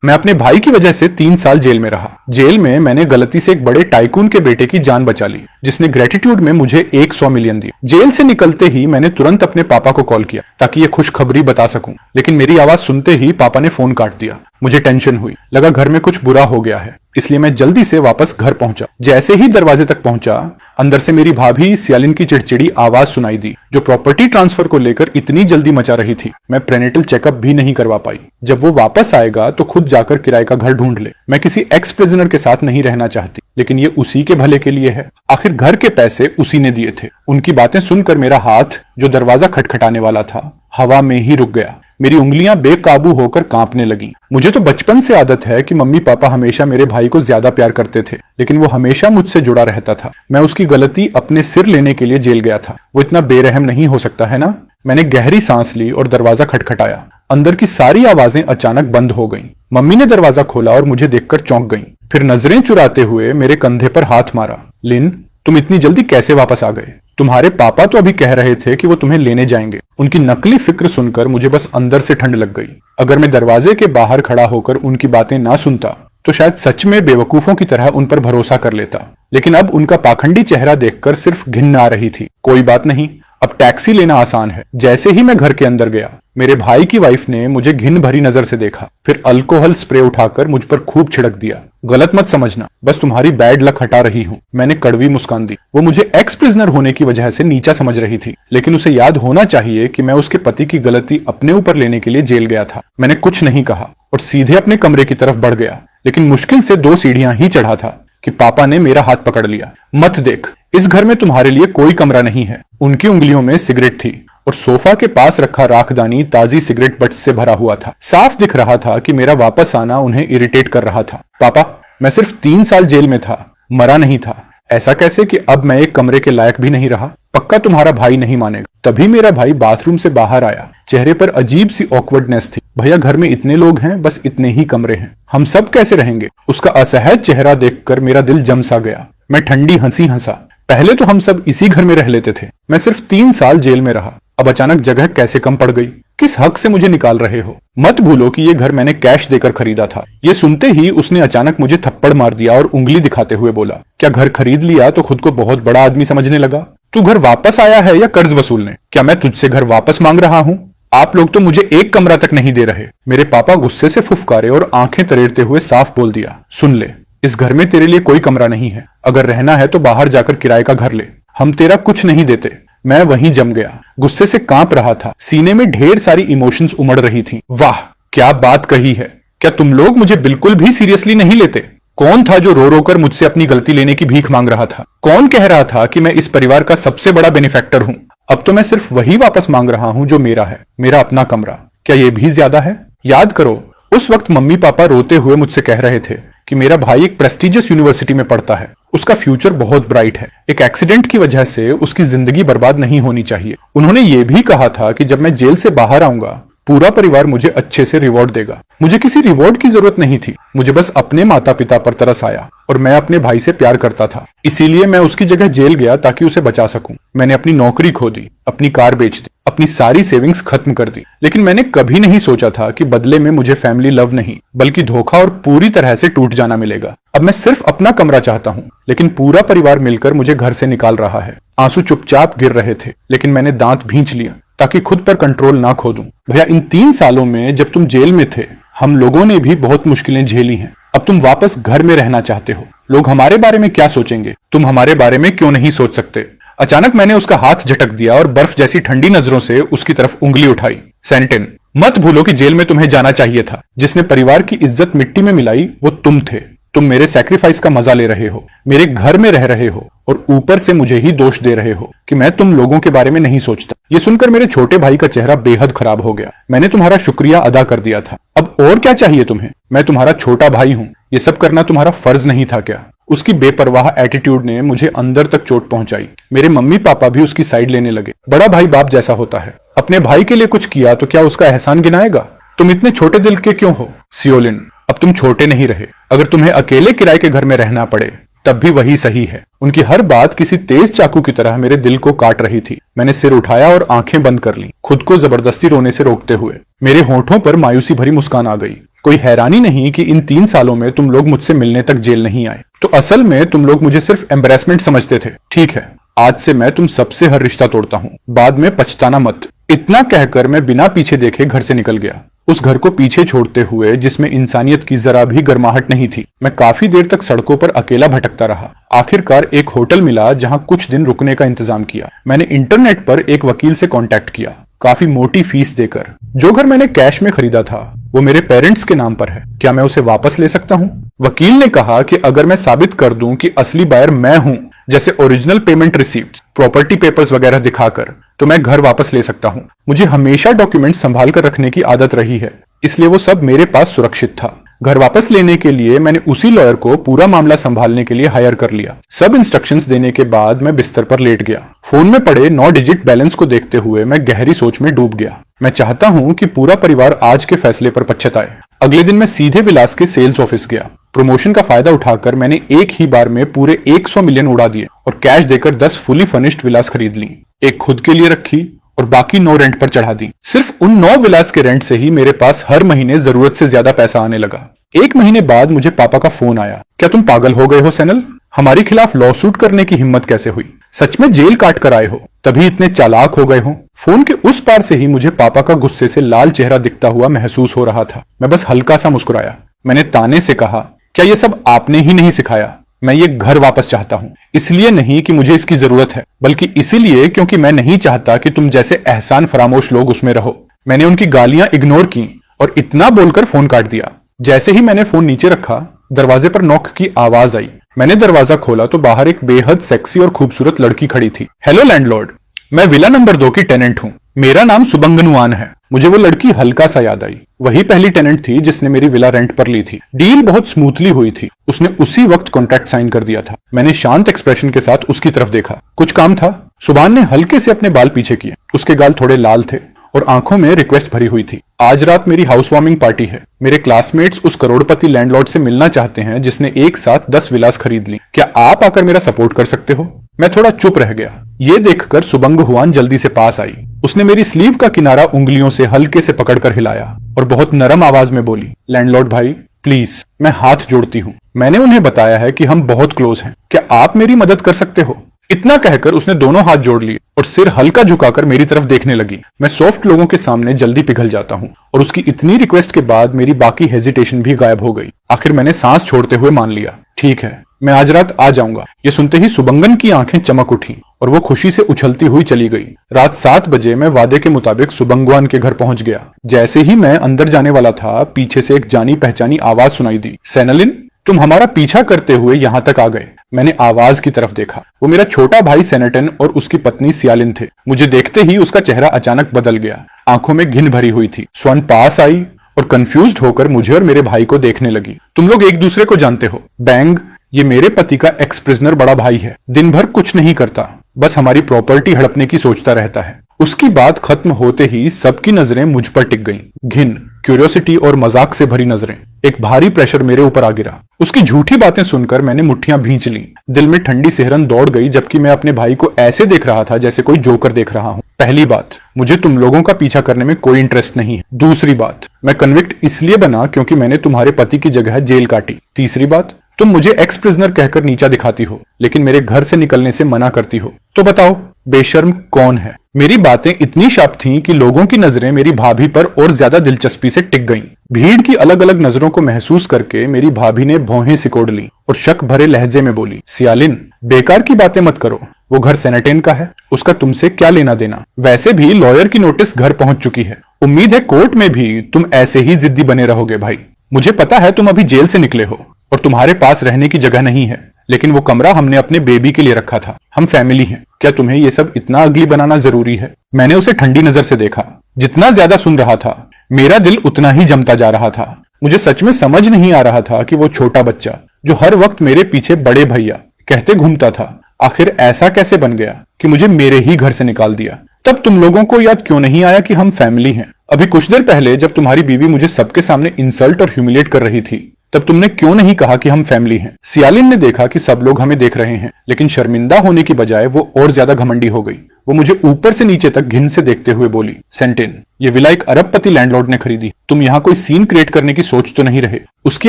मैं अपने भाई की वजह से 3 साल जेल में रहा। जेल में मैंने गलती से एक बड़े टाइकून के बेटे की जान बचा ली, जिसने ग्रेटिट्यूड में मुझे 100 मिलियन दिए। जेल से निकलते ही मैंने तुरंत अपने पापा को कॉल किया ताकि ये खुशखबरी बता सकूं, लेकिन मेरी आवाज सुनते ही पापा ने फोन काट दिया। मुझे टेंशन हुई, लगा घर में कुछ बुरा हो गया है, इसलिए मैं जल्दी से वापस घर पहुंचा। जैसे ही दरवाजे तक पहुंचा, अंदर से मेरी भाभी सियालिन की चिड़चिड़ी आवाज सुनाई दी, जो प्रॉपर्टी ट्रांसफर को लेकर इतनी जल्दी मचा रही थी। मैं प्रेनेटल चेकअप भी नहीं करवा पाई। जब वो वापस आएगा तो खुद जाकर किराए का घर ढूंढ ले। मैं किसी एक्स प्रिजनर के साथ नहीं रहना चाहती, लेकिन ये उसी के भले के लिए है। आखिर घर के पैसे उसी ने दिए थे। उनकी बातें सुनकर मेरा हाथ, जो दरवाजा खटखटाने वाला था, हवा में ही रुक गया। मेरी उंगलियां बेकाबू होकर कांपने लगीं। मुझे तो बचपन से आदत है कि मम्मी पापा हमेशा मेरे भाई को ज्यादा प्यार करते थे, लेकिन वो हमेशा मुझसे जुड़ा रहता था। मैं उसकी गलती अपने सिर लेने के लिए जेल गया था। वो इतना बेरहम नहीं हो सकता है ना। मैंने गहरी सांस ली और दरवाजा खटखटाया। अंदर की सारी आवाजें अचानक बंद हो गईं। मम्मी ने दरवाजा खोला और मुझे देखकर चौंक गईं। फिर नजरें चुराते हुए मेरे कंधे पर हाथ मारा। लिन, तुम इतनी जल्दी कैसे वापस आ गए? तुम्हारे पापा तो अभी कह रहे थे कि वो तुम्हें लेने जाएंगे। उनकी नकली फिक्र सुनकर मुझे बस अंदर से ठंड लग गई। अगर मैं दरवाजे के बाहर खड़ा होकर उनकी बातें ना सुनता तो शायद सच में बेवकूफों की तरह उन पर भरोसा कर लेता, लेकिन अब उनका पाखंडी चेहरा देखकर सिर्फ घिन आ रही थी। कोई बात नहीं, अब टैक्सी लेना आसान है। जैसे ही मैं घर के अंदर गया, मेरे भाई की वाइफ ने मुझे घिन भरी नजर से देखा, फिर अल्कोहल स्प्रे उठाकर मुझ पर खूब छिड़क दिया। गलत मत समझना, बस तुम्हारी बैड लक हटा रही हूँ। मैंने कड़वी मुस्कान दी। वो मुझे एक्स प्रिजनर होने की वजह से नीचा समझ रही थी, लेकिन उसे याद होना चाहिए कि मैं उसके पति की गलती अपने ऊपर लेने के लिए जेल गया था। मैंने कुछ नहीं कहा और सीधे अपने कमरे की तरफ बढ़ गया, लेकिन मुश्किल से 2 सीढ़ियां ही चढ़ा था कि पापा ने मेरा हाथ पकड़ लिया। मत देख, इस घर में तुम्हारे लिए कोई कमरा नहीं है। उनकी उंगलियों में सिगरेट थी और सोफा के पास रखा राखदानी ताजी सिगरेट बट्स से भरा हुआ था। साफ दिख रहा था कि मेरा वापस आना उन्हें इरिटेट कर रहा था। पापा, मैं सिर्फ 3 साल जेल में था, मरा नहीं था। ऐसा कैसे कि अब मैं एक कमरे के लायक भी नहीं रहा? पक्का तुम्हारा भाई नहीं मानेगा। तभी मेरा भाई बाथरूम से बाहर आया। चेहरे पर अजीब सी ऑकवर्डनेस थी। भैया, घर में इतने लोग हैं, बस इतने ही कमरे हैं, हम सब कैसे रहेंगे? उसका असहज चेहरा देखकर मेरा दिल जम सा गया। मैं ठंडी हंसी हंसा। पहले तो हम सब इसी घर में रह लेते थे। मैं सिर्फ 3 साल जेल में रहा, अब अचानक जगह कैसे कम पड़ गई? किस हक से मुझे निकाल रहे हो? मत भूलो कि ये घर मैंने कैश देकर खरीदा था। ये सुनते ही उसने अचानक मुझे थप्पड़ मार दिया और उंगली दिखाते हुए बोला, क्या घर खरीद लिया तो खुद को बहुत बड़ा आदमी समझने लगा? तू घर वापस आया है या कर्ज वसूलने? क्या मैं तुझसे घर वापस मांग रहा हूँ? आप लोग तो मुझे एक कमरा तक नहीं दे रहे। मेरे पापा गुस्से से फुफकारे और आंखें तरेड़ते हुए साफ बोल दिया, सुन ले, इस घर में तेरे लिए कोई कमरा नहीं है। अगर रहना है तो बाहर जाकर किराए का घर ले, हम तेरा कुछ नहीं देते। मैं वहीं जम गया, गुस्से से कांप रहा था। सीने में ढेर सारी इमोशंस उमड़ रही थी। वाह, क्या बात कही है। क्या तुम लोग मुझे बिल्कुल भी सीरियसली नहीं लेते? कौन था जो रो रो कर मुझसे अपनी गलती लेने की भीख मांग रहा था? कौन कह रहा था कि मैं इस परिवार का सबसे बड़ा बेनिफैक्टर हूं? अब तो मैं सिर्फ वही वापस मांग रहा हूं जो मेरा है, मेरा अपना कमरा। क्या ये भी ज्यादा है? याद करो, उस वक्त मम्मी पापा रोते हुए मुझसे कह रहे थे कि मेरा भाई एक प्रेस्टिजियस यूनिवर्सिटी में पढ़ता है, उसका फ्यूचर बहुत ब्राइट है, एक एक्सीडेंट की वजह से उसकी जिंदगी बर्बाद नहीं होनी चाहिए। उन्होंने ये भी कहा था कि जब मैं जेल से बाहर आऊंगा, पूरा परिवार मुझे अच्छे से रिवॉर्ड देगा। मुझे किसी रिवॉर्ड की जरूरत नहीं थी, मुझे बस अपने माता पिता पर तरस आया और मैं अपने भाई से प्यार करता था। इसीलिए मैं उसकी जगह जेल गया ताकि उसे बचा सकूं। मैंने अपनी नौकरी खो दी, अपनी कार बेच दी, अपनी सारी सेविंग्स खत्म कर दी, लेकिन मैंने कभी नहीं सोचा था कि बदले में मुझे फैमिली लव नहीं बल्कि धोखा और पूरी तरह से टूट जाना मिलेगा। अब मैं सिर्फ अपना कमरा चाहता हूँ, लेकिन पूरा परिवार मिलकर मुझे घर से निकाल रहा है। आंसू चुपचाप गिर रहे थे, लेकिन मैंने दांत भींच लिया ताकि खुद पर कंट्रोल ना खो दूं। भैया, इन 3 सालों में जब तुम जेल में थे, हम लोगों ने भी बहुत मुश्किलें झेली हैं। अब तुम वापस घर में रहना चाहते हो। लोग हमारे बारे में क्या सोचेंगे? तुम हमारे बारे में क्यों नहीं सोच सकते? अचानक मैंने उसका हाथ झटक दिया और बर्फ जैसी ठंडी नजरों से उसकी तरफ उंगली उठाई। सेंटिन, मत भूलो कि जेल में तुम्हें जाना चाहिए था। जिसने परिवार की इज्जत मिट्टी में मिलाई वो तुम थे। तुम मेरे सैक्रिफाइस का मजा ले रहे हो, मेरे घर में रह रहे हो और ऊपर से मुझे ही दोष दे रहे हो कि मैं तुम लोगों के बारे में नहीं सोचता। ये सुनकर मेरे छोटे भाई का चेहरा बेहद खराब हो गया। मैंने तुम्हारा शुक्रिया अदा कर दिया था, अब और क्या चाहिए तुम्हें? मैं तुम्हारा छोटा भाई हूँ, ये सब करना तुम्हारा फर्ज नहीं था क्या? उसकी बेपरवाह एटीट्यूड ने मुझे अंदर तक चोट पहुंचाई। मेरे मम्मी पापा भी उसकी साइड लेने लगे। बड़ा भाई बाप जैसा होता है, अपने भाई के लिए कुछ किया तो क्या उसका एहसान गिनाएगा? तुम इतने छोटे दिल के क्यों हो? सियोलिन, अब तुम छोटे नहीं रहे। अगर तुम्हें अकेले किराए के घर में रहना पड़े तब भी वही सही है। उनकी हर बात किसी तेज चाकू की तरह मेरे दिल को काट रही थी। मैंने सिर उठाया और आंखें बंद कर ली, खुद को जबरदस्ती रोने से रोकते हुए। मेरे होठों पर मायूसी भरी मुस्कान आ गई। कोई हैरानी नहीं कि इन 3 सालों में तुम लोग मुझसे मिलने तक जेल नहीं आए। तो असल में तुम लोग मुझे सिर्फ एम्बैरेसमेंट समझते थे। ठीक है, आज से मैं तुम सबसे हर रिश्ता तोड़ता हूँ, बाद में पछताना मत। इतना कहकर मैं बिना पीछे देखे घर से निकल गया, उस घर को पीछे छोड़ते हुए जिसमें इंसानियत की जरा भी गर्माहट नहीं थी। मैं काफी देर तक सड़कों पर अकेला भटकता रहा। आखिरकार एक होटल मिला जहां कुछ दिन रुकने का इंतजाम किया। मैंने इंटरनेट पर एक वकील से कांटेक्ट किया, काफी मोटी फीस देकर। जो घर मैंने कैश में खरीदा था वो मेरे पेरेंट्स के नाम पर है, क्या मैं उसे वापस ले सकता हूँ? वकील ने कहा कि अगर मैं साबित कर दूं कि असली बायर मैं हूं, जैसे original payment receipts, property papers वगैरह दिखाकर, तो मैं घर वापस ले सकता हूँ। मुझे हमेशा डॉक्यूमेंट संभाल कर रखने की आदत रही है, इसलिए वो सब मेरे पास सुरक्षित था। घर वापस लेने के लिए मैंने उसी लॉयर को पूरा मामला संभालने के लिए हायर कर लिया। सब इंस्ट्रक्शंस देने के बाद मैं बिस्तर पर लेट गया। फोन में पड़े 9 डिजिट बैलेंस को देखते हुए मैं गहरी सोच में डूब गया। मैं चाहता हूं कि पूरा परिवार आज के फैसले पर पछताए। अगले दिन मैं सीधे विलास के सेल्स ऑफिस गया। प्रमोशन का फायदा उठाकर मैंने एक ही बार में पूरे 100 मिलियन उड़ा दिए और कैश देकर 10 फुली फर्निश्ड विलास खरीद ली। एक खुद के लिए रखी और बाकी 9 रेंट पर चढ़ा दी। सिर्फ उन 9 विलास के रेंट से ही मेरे पास हर महीने जरूरत से ज्यादा पैसा आने लगा। 1 महीने बाद मुझे पापा का फोन आया, क्या तुम पागल हो गए हो सैनल? हमारे खिलाफ लॉ सूट करने की हिम्मत कैसे हुई? सच में जेल काट कर आए हो, तभी इतने चालाक हो गए हो? फोन के उस पार से ही मुझे पापा का गुस्से से लाल चेहरा दिखता हुआ महसूस हो रहा था। मैं बस हल्का सा मुस्कुराया। मैंने ताने से कहा, क्या ये सब आपने ही नहीं सिखाया? मैं ये घर वापस चाहता हूँ, इसलिए नहीं कि मुझे इसकी जरूरत है, बल्कि इसीलिए क्योंकि मैं नहीं चाहता कि तुम जैसे एहसान फरामोश लोग उसमें रहो। मैंने उनकी गालियां इग्नोर की और इतना बोलकर फोन काट दिया। जैसे ही मैंने फोन नीचे रखा, दरवाजे पर नॉक की आवाज आई। मैंने दरवाजा खोला तो बाहर एक बेहद सेक्सी और खूबसूरत लड़की खड़ी थी। हेलो लैंडलॉर्ड, मैं विला नंबर 2 की टेनेंट हूँ। मेरा नाम सुबंगनुआन है। मुझे वो लड़की हल्का सा याद आई। वही पहली टेनेंट थी जिसने मेरी विला रेंट पर ली थी। डील बहुत स्मूथली हुई थी। उसने उसी वक्त कॉन्ट्रैक्ट साइन कर दिया था। मैंने शांत एक्सप्रेशन के साथ उसकी तरफ देखा। कुछ काम था? सुबान ने हल्के से अपने बाल पीछे किए। उसके गाल थोड़े लाल थे और आंखों में रिक्वेस्ट भरी हुई थी। आज रात मेरी हाउस वार्मिंग पार्टी है। मेरे क्लासमेट्स उस करोड़पति लैंडलॉर्ड से मिलना चाहते हैं जिसने एक साथ 10 विलास खरीद ली। क्या आप आकर मेरा सपोर्ट कर सकते हो? मैं थोड़ा चुप रह गया। ये देखकर सुबंग हुआन जल्दी से पास आई। उसने मेरी स्लीव का किनारा उंगलियों से हल्के से पकड़कर हिलाया और बहुत नरम आवाज में बोली, लैंडलॉर्ड भाई प्लीज, मैं हाथ जोड़ती हूँ। मैंने उन्हें बताया है कि हम बहुत क्लोज हैं। क्या आप मेरी मदद कर सकते हो? इतना कहकर उसने दोनों हाथ जोड़ लिए और सिर हल्का झुकाकर मेरी तरफ देखने लगी। मैं सॉफ्ट लोगों के सामने जल्दी पिघल जाता हूँ और उसकी इतनी रिक्वेस्ट के बाद मेरी बाकी हेजिटेशन भी गायब हो गई। आखिर मैंने सांस छोड़ते हुए मान लिया, ठीक है, मैं आज रात आ जाऊंगा। ये सुनते ही सुबंगन की आंखें चमक उठी और वो खुशी से उछलती हुई चली गई। रात 7 बजे मैं वादे के मुताबिक सुबंगवान के घर पहुंच गया। जैसे ही मैं अंदर जाने वाला था, पीछे से एक जानी पहचानी आवाज सुनाई दी, सैनलिन, तुम हमारा पीछा करते हुए यहाँ तक आ गए। मैंने आवाज की तरफ देखा। वो मेरा छोटा भाई सेनेटन और उसकी पत्नी सियालिन थे। मुझे देखते ही उसका चेहरा अचानक बदल गया। आंखों में घिन भरी हुई थी। स्वर्ण पास आई और कंफ्यूज्ड होकर मुझे और मेरे भाई को देखने लगी। तुम लोग एक दूसरे को जानते हो? बैंग, ये मेरे पति का एक्स प्रिजनर बड़ा भाई है। दिन भर कुछ नहीं करता, बस हमारी प्रॉपर्टी हड़पने की सोचता रहता है। उसकी बात खत्म होते ही सबकी नजरें मुझ पर टिक गईं। घिन, क्यूरियोसिटी और मजाक से भरी नजरें। एक भारी प्रेशर मेरे ऊपर आ गिरा। उसकी झूठी बातें सुनकर मैंने मुट्ठियां भींच ली। दिल में ठंडी सिहरन दौड़ गई, जबकि मैं अपने भाई को ऐसे देख रहा था जैसे कोई जोकर देख रहा हूं। पहली बात, मुझे तुम लोगों का पीछा करने में कोई इंटरेस्ट नहीं है। दूसरी बात, मैं कन्विक्ट इसलिए बना क्योंकि मैंने तुम्हारे पति की जगह जेल काटी। तीसरी बात, तुम मुझे एक्स प्रिजनर कहकर नीचा दिखाती हो, लेकिन मेरे घर से निकलने से मना करती हो। तो बताओ, बेशर्म कौन है? मेरी बातें इतनी शार्प थीं कि लोगों की नजरें मेरी भाभी पर और ज्यादा दिलचस्पी से टिक गईं। भीड़ की अलग अलग नजरों को महसूस करके मेरी भाभी ने भौहें सिकोड़ ली और शक भरे लहजे में बोली, सियालिन, बेकार की बातें मत करो। वो घर सेनेटेन का है, उसका तुमसे क्या लेना देना? वैसे भी लॉयर की नोटिस घर पहुंच चुकी है। उम्मीद है कोर्ट में भी तुम ऐसे ही जिद्दी बने रहोगे। भाई, मुझे पता है तुम अभी जेल से निकले हो और तुम्हारे पास रहने की जगह नहीं है, लेकिन वो कमरा हमने अपने बेबी के लिए रखा था। हम फैमिली हैं। क्या तुम्हें ये सब इतना अगली बनाना जरूरी है? मैंने उसे ठंडी नजर से देखा। जितना ज्यादा सुन रहा था, मेरा दिल उतना ही जमता जा रहा था। मुझे सच में समझ नहीं आ रहा था कि वो छोटा बच्चा जो हर वक्त मेरे पीछे बड़े भैया कहते घूमता था, आखिर ऐसा कैसे बन गया कि मुझे मेरे ही घर से निकाल दिया। तब तुम लोगों को याद क्यों नहीं आया कि हम फैमिली हैं? अभी कुछ देर पहले जब तुम्हारी बीवी मुझे सबके सामने इंसल्ट और ह्यूमिलेट कर रही थी, तब तुमने क्यों नहीं कहा कि हम फैमिली हैं? सियालिन ने देखा कि सब लोग हमें देख रहे हैं, लेकिन शर्मिंदा होने की बजाय वो और ज्यादा घमंडी हो गई। वो मुझे ऊपर से नीचे तक घिन से देखते हुए बोली, सेंटेन, ये विला एक अरबपति लैंडलॉर्ड ने खरीदी। तुम यहाँ कोई सीन क्रिएट करने की सोच तो नहीं रहे? उसकी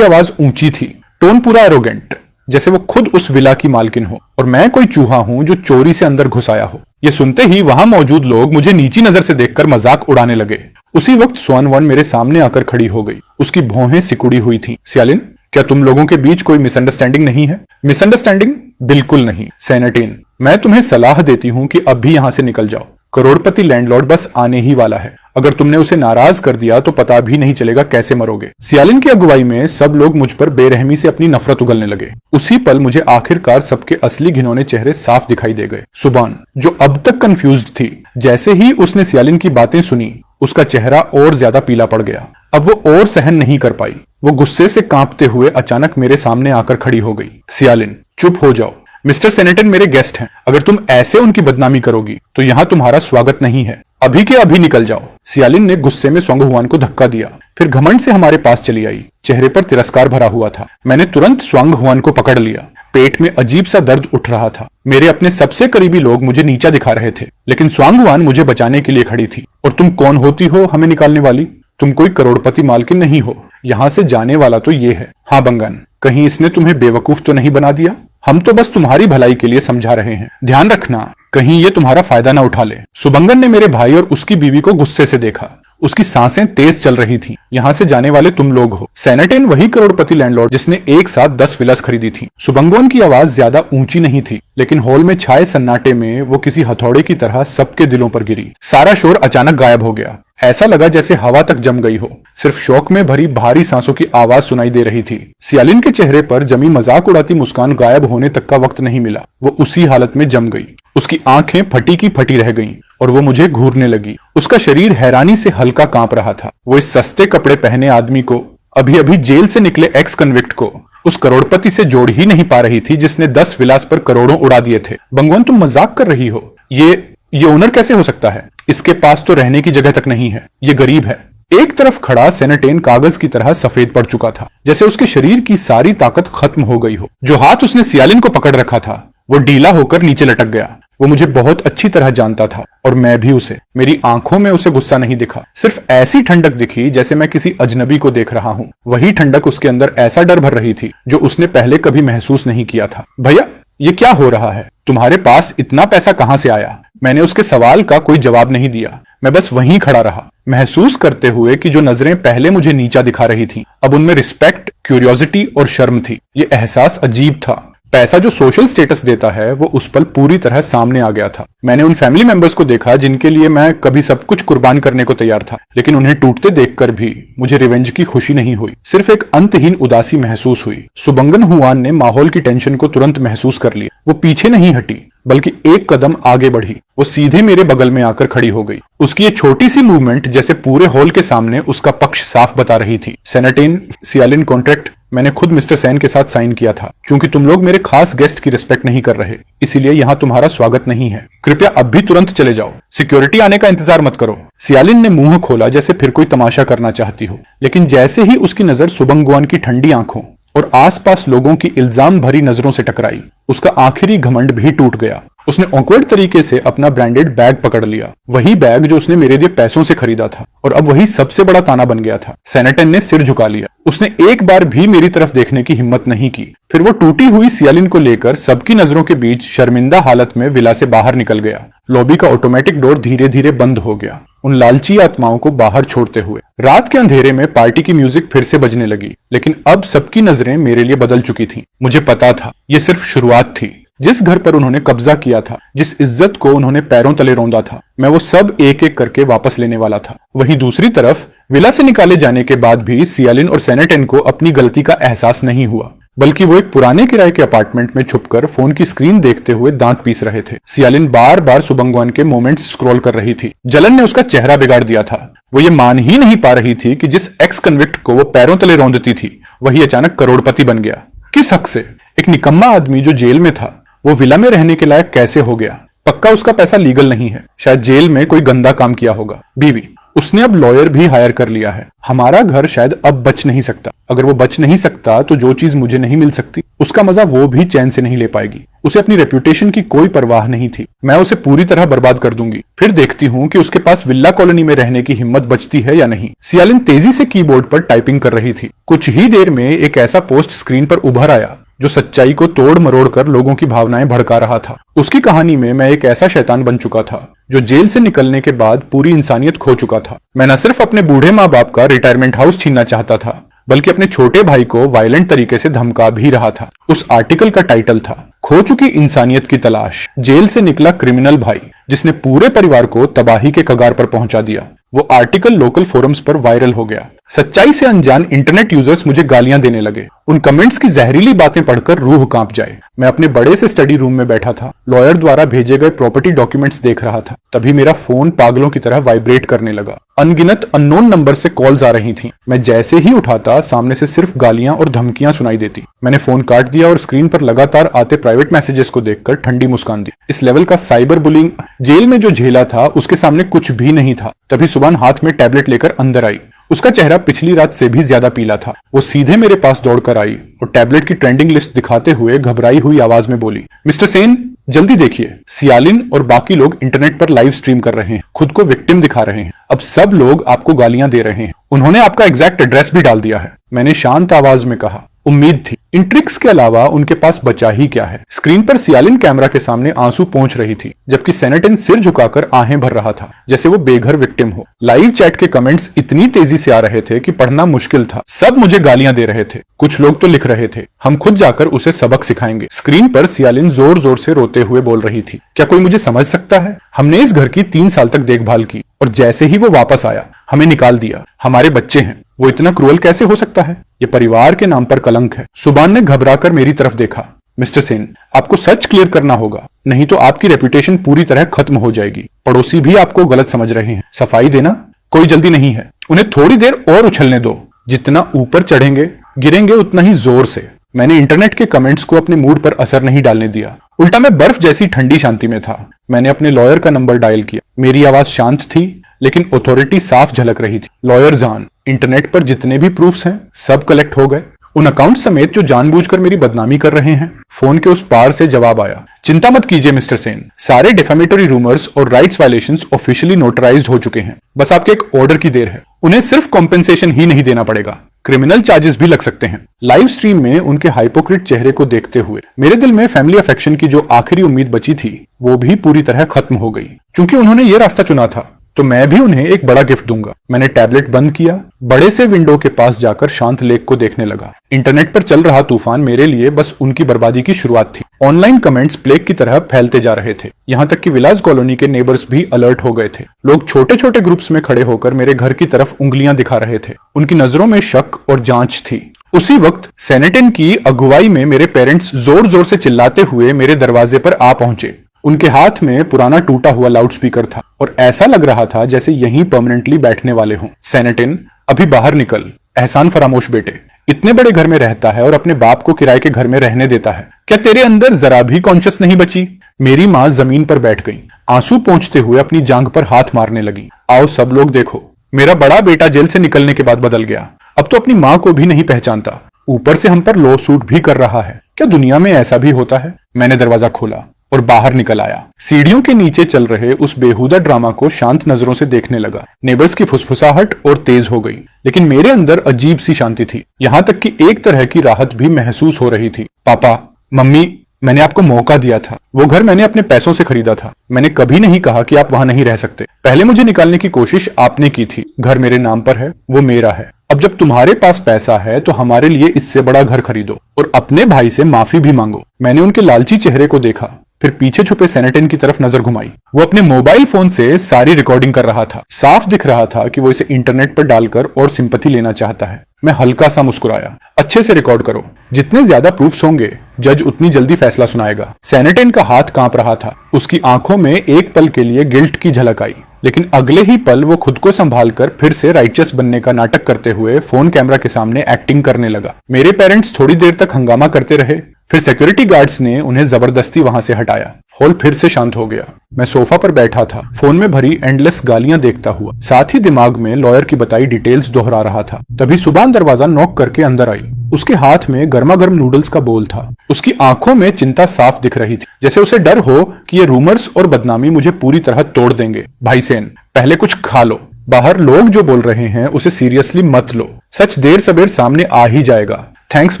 आवाज ऊंची थी, टोन पूरा एरोगेंट, जैसे वो खुद उस विला की मालकिन हो और मैं कोई चूहा हूं जो चोरी से अंदर घुस आया हो। ये सुनते ही वहां मौजूद लोग मुझे नीची नजर से देखकर मजाक उड़ाने लगे। उसी वक्त स्वान वन मेरे सामने आकर खड़ी हो गई। उसकी भौहें सिकुड़ी हुई थी। सियालिन, क्या तुम लोगों के बीच कोई मिसअंडरस्टैंडिंग नहीं है? मिसअंडरस्टैंडिंग? बिल्कुल नहीं। सेनेटिन, मैं तुम्हें सलाह देती हूँ कि अब भी यहाँ से निकल जाओ। करोड़पति लैंडलॉर्ड बस आने ही वाला है। अगर तुमने उसे नाराज कर दिया तो पता भी नहीं चलेगा कैसे मरोगे। सियालिन की अगुवाई में सब लोग मुझ पर बेरहमी से अपनी नफरत उगलने लगे। उसी पल मुझे आखिरकार सबके असली घिनौने चेहरे साफ दिखाई दे गए। सुबान, जो अब तक कंफ्यूज्ड थी, जैसे ही उसने सियालिन की बातें सुनी, उसका चेहरा और ज्यादा पीला पड़ गया। अब वो और सहन नहीं कर पाई। वो गुस्से से कांपते हुए अचानक मेरे सामने आकर खड़ी हो गई। सियालिन, चुप हो जाओ। मिस्टर सेनेटन मेरे गेस्ट हैं। अगर तुम ऐसे उनकी बदनामी करोगी तो यहाँ तुम्हारा स्वागत नहीं है। अभी के अभी निकल जाओ। सियालिन ने गुस्से में स्वांगहुआन को धक्का दिया, फिर घमंड से हमारे पास चली आई। चेहरे पर तिरस्कार भरा हुआ था। मैंने तुरंत स्वांगहुआन को पकड़ लिया। पेट में अजीब सा दर्द उठ रहा था। मेरे अपने सबसे करीबी लोग मुझे नीचा दिखा रहे थे, लेकिन स्वांगहुआन मुझे बचाने के लिए खड़ी थी। और तुम कौन होती हो हमें निकालने वाली? तुम कोई करोड़पति मालकिन नहीं हो। यहाँ से जाने वाला तो ये है। हाँ बंगन, कहीं इसने तुम्हें बेवकूफ तो नहीं बना दिया? हम तो बस तुम्हारी भलाई के लिए समझा रहे हैं। ध्यान रखना, कहीं ये तुम्हारा फायदा ना उठा ले। सुबंगन ने मेरे भाई और उसकी बीवी को गुस्से से देखा। उसकी सांसें तेज चल रही थीं। यहाँ से जाने वाले तुम लोग हो। सेनेटेन वही करोड़पति लैंडलॉर्ड जिसने एक साथ 10 विलास खरीदी थी। सुबंगन की आवाज ज्यादा ऊंची नहीं थी, लेकिन हॉल में छाए सन्नाटे में वो किसी हथौड़े की तरह सबके दिलों पर गिरी। सारा शोर अचानक गायब हो गया। ऐसा लगा जैसे हवा तक जम गई हो। सिर्फ शौक में भरी भारी सांसों की आवाज सुनाई दे रही थी। सियालिन के चेहरे पर जमी मजाक उड़ाती मुस्कान गायब होने तक का वक्त नहीं मिला। वो उसी हालत में जम गई। उसकी आंखें फटी की फटी रह गईं और वो मुझे घूरने लगी। उसका शरीर हैरानी से हल्का कांप रहा था। वो इस सस्ते कपड़े पहने आदमी को, अभी अभी जेल से निकले एक्स कन्विक्ट को, उस करोड़पति से जोड़ ही नहीं पा रही थी जिसने 10 विलास पर करोड़ों उड़ा दिए थे। बंगवन, तुम मजाक कर रही हो। ये ओनर कैसे हो सकता है? इसके पास तो रहने की जगह तक नहीं है। ये गरीब है। एक तरफ खड़ा सेनेटेन कागज की तरह सफेद पड़ चुका था, जैसे उसके शरीर की सारी ताकत खत्म हो गई हो। जो हाथ उसने सियालिन को पकड़ रखा था वो ढीला होकर नीचे लटक गया। वो मुझे बहुत अच्छी तरह जानता था और मैं भी उसे। मेरी आंखों में उसे गुस्सा नहीं दिखा, सिर्फ ऐसी ठंडक दिखी जैसे मैं किसी अजनबी को देख रहा हूँ। वही ठंडक उसके अंदर ऐसा डर भर रही थी जो उसने पहले कभी महसूस नहीं किया था। भैया, ये क्या हो रहा है? तुम्हारे पास इतना पैसा कहां से आया? मैंने उसके सवाल का कोई जवाब नहीं दिया। मैं बस वहीं खड़ा रहा, महसूस करते हुए कि जो नजरें पहले मुझे नीचा दिखा रही थीं, अब उनमें रिस्पेक्ट, क्यूरियोसिटी और शर्म थी। ये एहसास अजीब था। पैसा जो सोशल स्टेटस देता है वो उस पल पूरी तरह सामने आ गया था। मैंने उन फैमिली मेंबर्स को देखा जिनके लिए मैं कभी सब कुछ कुर्बान करने को तैयार था, लेकिन उन्हें टूटते देखकर भी मुझे रिवेंज की खुशी नहीं हुई, सिर्फ एक अंतहीन उदासी महसूस हुई। सुबंगन हुआन ने माहौल की टेंशन को तुरंत महसूस कर लिया। वो पीछे नहीं हटी, बल्कि एक कदम आगे बढ़ी। वो सीधे मेरे बगल में आकर खड़ी हो गई। उसकी ये छोटी सी मूवमेंट जैसे पूरे हॉल के सामने उसका पक्ष साफ बता रही थी। सेनेटेन, सियालिन कॉन्ट्रैक्ट मैंने खुद मिस्टर सैन के साथ साइन किया था। क्योंकि तुम लोग मेरे खास गेस्ट की रिस्पेक्ट नहीं कर रहे, इसीलिए यहाँ तुम्हारा स्वागत नहीं है। कृपया अब भी तुरंत चले जाओ। सिक्योरिटी आने का इंतजार मत करो। सियालिन ने मुंह खोला जैसे फिर कोई तमाशा करना चाहती हो, लेकिन जैसे ही उसकी नजर सुबंगुआन की ठंडी आंखों और आसपास लोगों की इल्जाम भरी नजरों से टकराई, उसका आखिरी घमंड भी टूट गया। उसने ऑकवर्ड तरीके से अपना ब्रांडेड बैग पकड़ लिया, वही बैग जो उसने मेरे लिए पैसों से खरीदा था, और अब वही सबसे बड़ा ताना बन गया था। सेनेटन ने सिर झुका लिया। उसने एक बार भी मेरी तरफ देखने की हिम्मत नहीं की। फिर वो टूटी हुई सियालिन को लेकर सबकी नजरों के बीच शर्मिंदा हालत में विला से बाहर निकल गया। लॉबी का ऑटोमेटिक डोर धीरे धीरे बंद हो गया, उन लालची आत्माओं को बाहर छोड़ते हुए। रात के अंधेरे में पार्टी की म्यूजिक फिर से बजने लगी, लेकिन अब सबकी नजरें मेरे लिए बदल चुकी थीं। मुझे पता था ये सिर्फ शुरुआत थी। जिस घर पर उन्होंने कब्जा किया था, जिस इज्जत को उन्होंने पैरों तले रौंदा था, मैं वो सब एक एक करके वापस लेने वाला था। वहीं दूसरी तरफ विला से निकाले जाने के बाद भी सियालिन और सेनेटन को अपनी गलती का एहसास नहीं हुआ, बल्कि वो एक पुराने किराए के अपार्टमेंट में छुपकर फोन की स्क्रीन देखते हुए दांत पीस रहे थे। सियालिन बार बार सुबंगवान के मोमेंट्स स्क्रॉल कर रही थी। जलन ने उसका चेहरा बिगाड़ दिया था। वो ये मान ही नहीं पा रही थी कि जिस एक्स कन्विक्ट को वो पैरों तले रौंदती थी, वही अचानक करोड़पति बन गया। किस हक से? एक निकम्मा आदमी जो जेल में था, वो विला में रहने के लायक कैसे हो गया? पक्का उसका पैसा लीगल नहीं है, शायद जेल में कोई गंदा काम किया होगा। बीवी, उसने अब लॉयर भी हायर कर लिया है। हमारा घर शायद अब बच नहीं सकता। अगर वो बच नहीं सकता तो जो चीज मुझे नहीं मिल सकती उसका मजा वो भी चैन से नहीं ले पाएगी। उसे अपनी रेप्यूटेशन की कोई परवाह नहीं थी। मैं उसे पूरी तरह बर्बाद कर दूंगी, फिर देखती हूँ कि उसके पास विल्ला कॉलोनी में रहने की हिम्मत बचती है या नहीं। सियालिन तेजी से कीबोर्ड पर टाइपिंग कर रही थी। कुछ ही देर में एक ऐसा पोस्ट स्क्रीन पर उभर आया जो सच्चाई को तोड़ मरोड़ कर लोगों की भावनाएं भड़का रहा था। उसकी कहानी में मैं एक ऐसा शैतान बन चुका था जो जेल से निकलने के बाद पूरी इंसानियत खो चुका था। मैं न सिर्फ अपने बूढ़े माँ बाप का रिटायरमेंट हाउस छीनना चाहता था, बल्कि अपने छोटे भाई को वायलेंट तरीके से धमका भी रहा था। उस आर्टिकल का टाइटल था खो चुकी इंसानियत की तलाश, जेल से निकला क्रिमिनल भाई जिसने पूरे परिवार को तबाही के कगार पर पहुंचा दिया। वो आर्टिकल लोकल फोरम्स पर वायरल हो गया। सच्चाई से अनजान इंटरनेट यूजर्स मुझे गालियां देने लगे। उन कमेंट्स की जहरीली बातें पढ़कर रूह कांप जाए। मैं अपने बड़े से स्टडी रूम में बैठा था, लॉयर द्वारा भेजे गए प्रॉपर्टी डॉक्यूमेंट्स देख रहा था। तभी मेरा फोन पागलों की तरह वाइब्रेट करने लगा। अनगिनत अननोन नंबर से कॉल्स आ रही थीं। मैं जैसे ही उठाता सामने से सिर्फ गालियां और धमकियां सुनाई देती। मैंने फोन काट दिया और स्क्रीन पर लगातार आते प्राइवेट मैसेजेस को देखकर ठंडी मुस्कान दी। इस लेवल का साइबर बुलिंग जेल में जो झेला था उसके सामने कुछ भी नहीं था। तभी सुबह हाथ में टैबलेट लेकर अंदर आई। उसका चेहरा पिछली रात से भी ज्यादा पीला था। वो सीधे मेरे पास दौड़कर आई और टैबलेट की ट्रेंडिंग लिस्ट दिखाते हुए घबराई हुई आवाज में बोली, मिस्टर सेन जल्दी देखिए, सियालिन और बाकी लोग इंटरनेट पर लाइव स्ट्रीम कर रहे हैं, खुद को विक्टिम दिखा रहे हैं। अब सब लोग आपको गालियां दे रहे हैं। उन्होंने आपका एग्जैक्ट एड्रेस भी डाल दिया है। मैंने शांत आवाज में कहा। उम्मीद थी। इन ट्रिक्स के अलावा उनके पास बचा ही क्या है। स्क्रीन पर सियालिन कैमरा के सामने आंसू पोंछ रही थी, जबकि सेनेटिन सिर झुकाकर आहें भर रहा था, जैसे वो बेघर विक्टिम हो। लाइव चैट के कमेंट्स इतनी तेजी से आ रहे थे कि पढ़ना मुश्किल था। सब मुझे गालियां दे रहे थे। कुछ लोग तो लिख रहे थे, हम खुद जाकर उसे सबक सिखाएंगे। स्क्रीन पर सियालिन जोर जोर से रोते हुए बोल रही थी, क्या कोई मुझे समझ सकता है? हमने इस घर की 3 साल तक देखभाल की और जैसे ही वो वापस आया हमें निकाल दिया। हमारे बच्चे हैं, वो इतना क्रूअल कैसे हो सकता है? ये परिवार के नाम पर कलंक है। सुबान ने घबराकर मेरी तरफ देखा। मिस्टर सेन, आपको सच क्लियर करना होगा, नहीं तो आपकी रेपुटेशन पूरी तरह खत्म हो जाएगी। पड़ोसी भी आपको गलत समझ रहे हैं। सफाई देना कोई जल्दी नहीं है। उन्हें थोड़ी देर और उछलने दो। जितना ऊपर चढ़ेंगे गिरेंगे उतना ही जोर से। मैंने इंटरनेट के कमेंट्स को अपने मूड पर असर नहीं डालने दिया। उल्टा मैं बर्फ जैसी ठंडी शांति में था। मैंने अपने लॉयर का नंबर डायल किया। मेरी आवाज शांत थी लेकिन अथॉरिटी साफ झलक रही थी। लॉयर जान, इंटरनेट पर जितने भी प्रूफ्स हैं सब कलेक्ट हो गए, उन अकाउंट समेत जो जानबूझकर मेरी बदनामी कर रहे हैं। फोन के उस पार से जवाब आया, चिंता मत कीजिए मिस्टर सेन, सारे डिफेमेटरी रूमर्स और राइट्स वायलेशंस ऑफिशियली नोटराइज्ड हो चुके हैं। बस आपके एक ऑर्डर की देर है। उन्हें सिर्फ कॉम्पेंसेशन ही नहीं देना पड़ेगा, क्रिमिनल चार्जेस भी लग सकते हैं। लाइव स्ट्रीम में उनके हाइपोक्रिट चेहरे को देखते हुए मेरे दिल में फैमिली अफेक्शन की जो आखिरी उम्मीद बची थी वो भी पूरी तरह खत्म हो गई। क्योंकि उन्होंने ये रास्ता चुना था तो मैं भी उन्हें एक बड़ा गिफ्ट दूंगा। मैंने टैबलेट बंद किया, बड़े से विंडो के पास जाकर शांत लेक को देखने लगा। इंटरनेट पर चल रहा तूफान मेरे लिए बस उनकी बर्बादी की शुरुआत थी। ऑनलाइन कमेंट्स प्लेग की तरह फैलते जा रहे थे। यहाँ तक कि विलास कॉलोनी के नेबर्स भी अलर्ट हो गए थे। लोग छोटे छोटे ग्रुप्स में खड़े होकर मेरे घर की तरफ उंगलियां दिखा रहे थे। उनकी नजरों में शक और जांच थी। उसी वक्त सेनेटिन की अगुवाई में मेरे पेरेंट्स जोर जोर से चिल्लाते हुए मेरे दरवाजे पर आ पहुंचे। उनके हाथ में पुराना टूटा हुआ लाउडस्पीकर था और ऐसा लग रहा था जैसे यहीं परमानेंटली बैठने वाले हों। सेनेटिन, अभी बाहर निकल। एहसान फरामोश बेटे, इतने बड़े घर में रहता है और अपने बाप को किराए के घर में रहने देता है। क्या तेरे अंदर जरा भी कॉन्शियस नहीं बची? मेरी माँ जमीन पर बैठ गई, आंसू पोंछते हुए अपनी जांघ पर हाथ मारने लगी। आओ सब लोग देखो, मेरा बड़ा बेटा जेल से निकलने के बाद बदल गया। अब तो अपनी माँ को भी नहीं पहचानता, ऊपर से हम पर लॉ सूट भी कर रहा है। क्या दुनिया में ऐसा भी होता है? मैंने दरवाजा खोला और बाहर निकल आया। सीढ़ियों के नीचे चल रहे उस बेहुदा ड्रामा को शांत नजरों से देखने लगा। नेबर्स की फुसफुसाहट और तेज हो गई, लेकिन मेरे अंदर अजीब सी शांति थी। यहाँ तक कि एक तरह की राहत भी महसूस हो रही थी। पापा, मम्मी, मैंने आपको मौका दिया था। वो घर मैंने अपने पैसों से खरीदा था। मैंने कभी नहीं कहा कि आप वहां नहीं रह सकते। पहले मुझे निकालने की कोशिश आपने की थी। घर मेरे नाम पर है, वो मेरा है। अब जब तुम्हारे पास पैसा है तो हमारे लिए इससे बड़ा घर खरीदो और अपने भाई से माफी भी मांगो। मैंने उनके लालची चेहरे को देखा, फिर पीछे छुपे सेनेटिन की तरफ नजर घुमाई। वो अपने मोबाइल फोन से सारी रिकॉर्डिंग कर रहा था। साफ दिख रहा था कि वो इसे इंटरनेट पर डालकर और सिंपैथी लेना चाहता है। मैं हल्का सा मुस्कुराया। अच्छे से रिकॉर्ड करो, जितने ज्यादा प्रूफ्स होंगे जज उतनी जल्दी फैसला सुनाएगा। सेनेटिन का हाथ कांप रहा था। उसकी आंखों में एक पल के लिए गिल्ट की झलक आई, लेकिन अगले ही पल वो खुद को संभालकर फिर से राइचस बनने का नाटक करते हुए फोन कैमरा के सामने एक्टिंग करने लगा। मेरे पेरेंट्स थोड़ी देर तक हंगामा करते रहे, फिर सिक्योरिटी गार्ड्स ने उन्हें जबरदस्ती वहां से हटाया। हॉल फिर से शांत हो गया। मैं सोफा पर बैठा था, फोन में भरी एंडलेस गालियां देखता हुआ, साथ ही दिमाग में लॉयर की बताई डिटेल्स दोहरा रहा था। तभी सुबान दरवाजा नॉक करके अंदर आई। उसके हाथ में गर्मा गर्म नूडल्स का बोल था। उसकी आंखों में चिंता साफ दिख रही थी, जैसे उसे डर हो कि ये रूमर्स और बदनामी मुझे पूरी तरह तोड़ देंगे। भाई सेन, पहले कुछ खा लो। बाहर लोग जो बोल रहे हैं उसे सीरियसली मत लो। सच देर सबेर सामने आ ही जाएगा। थैंक्स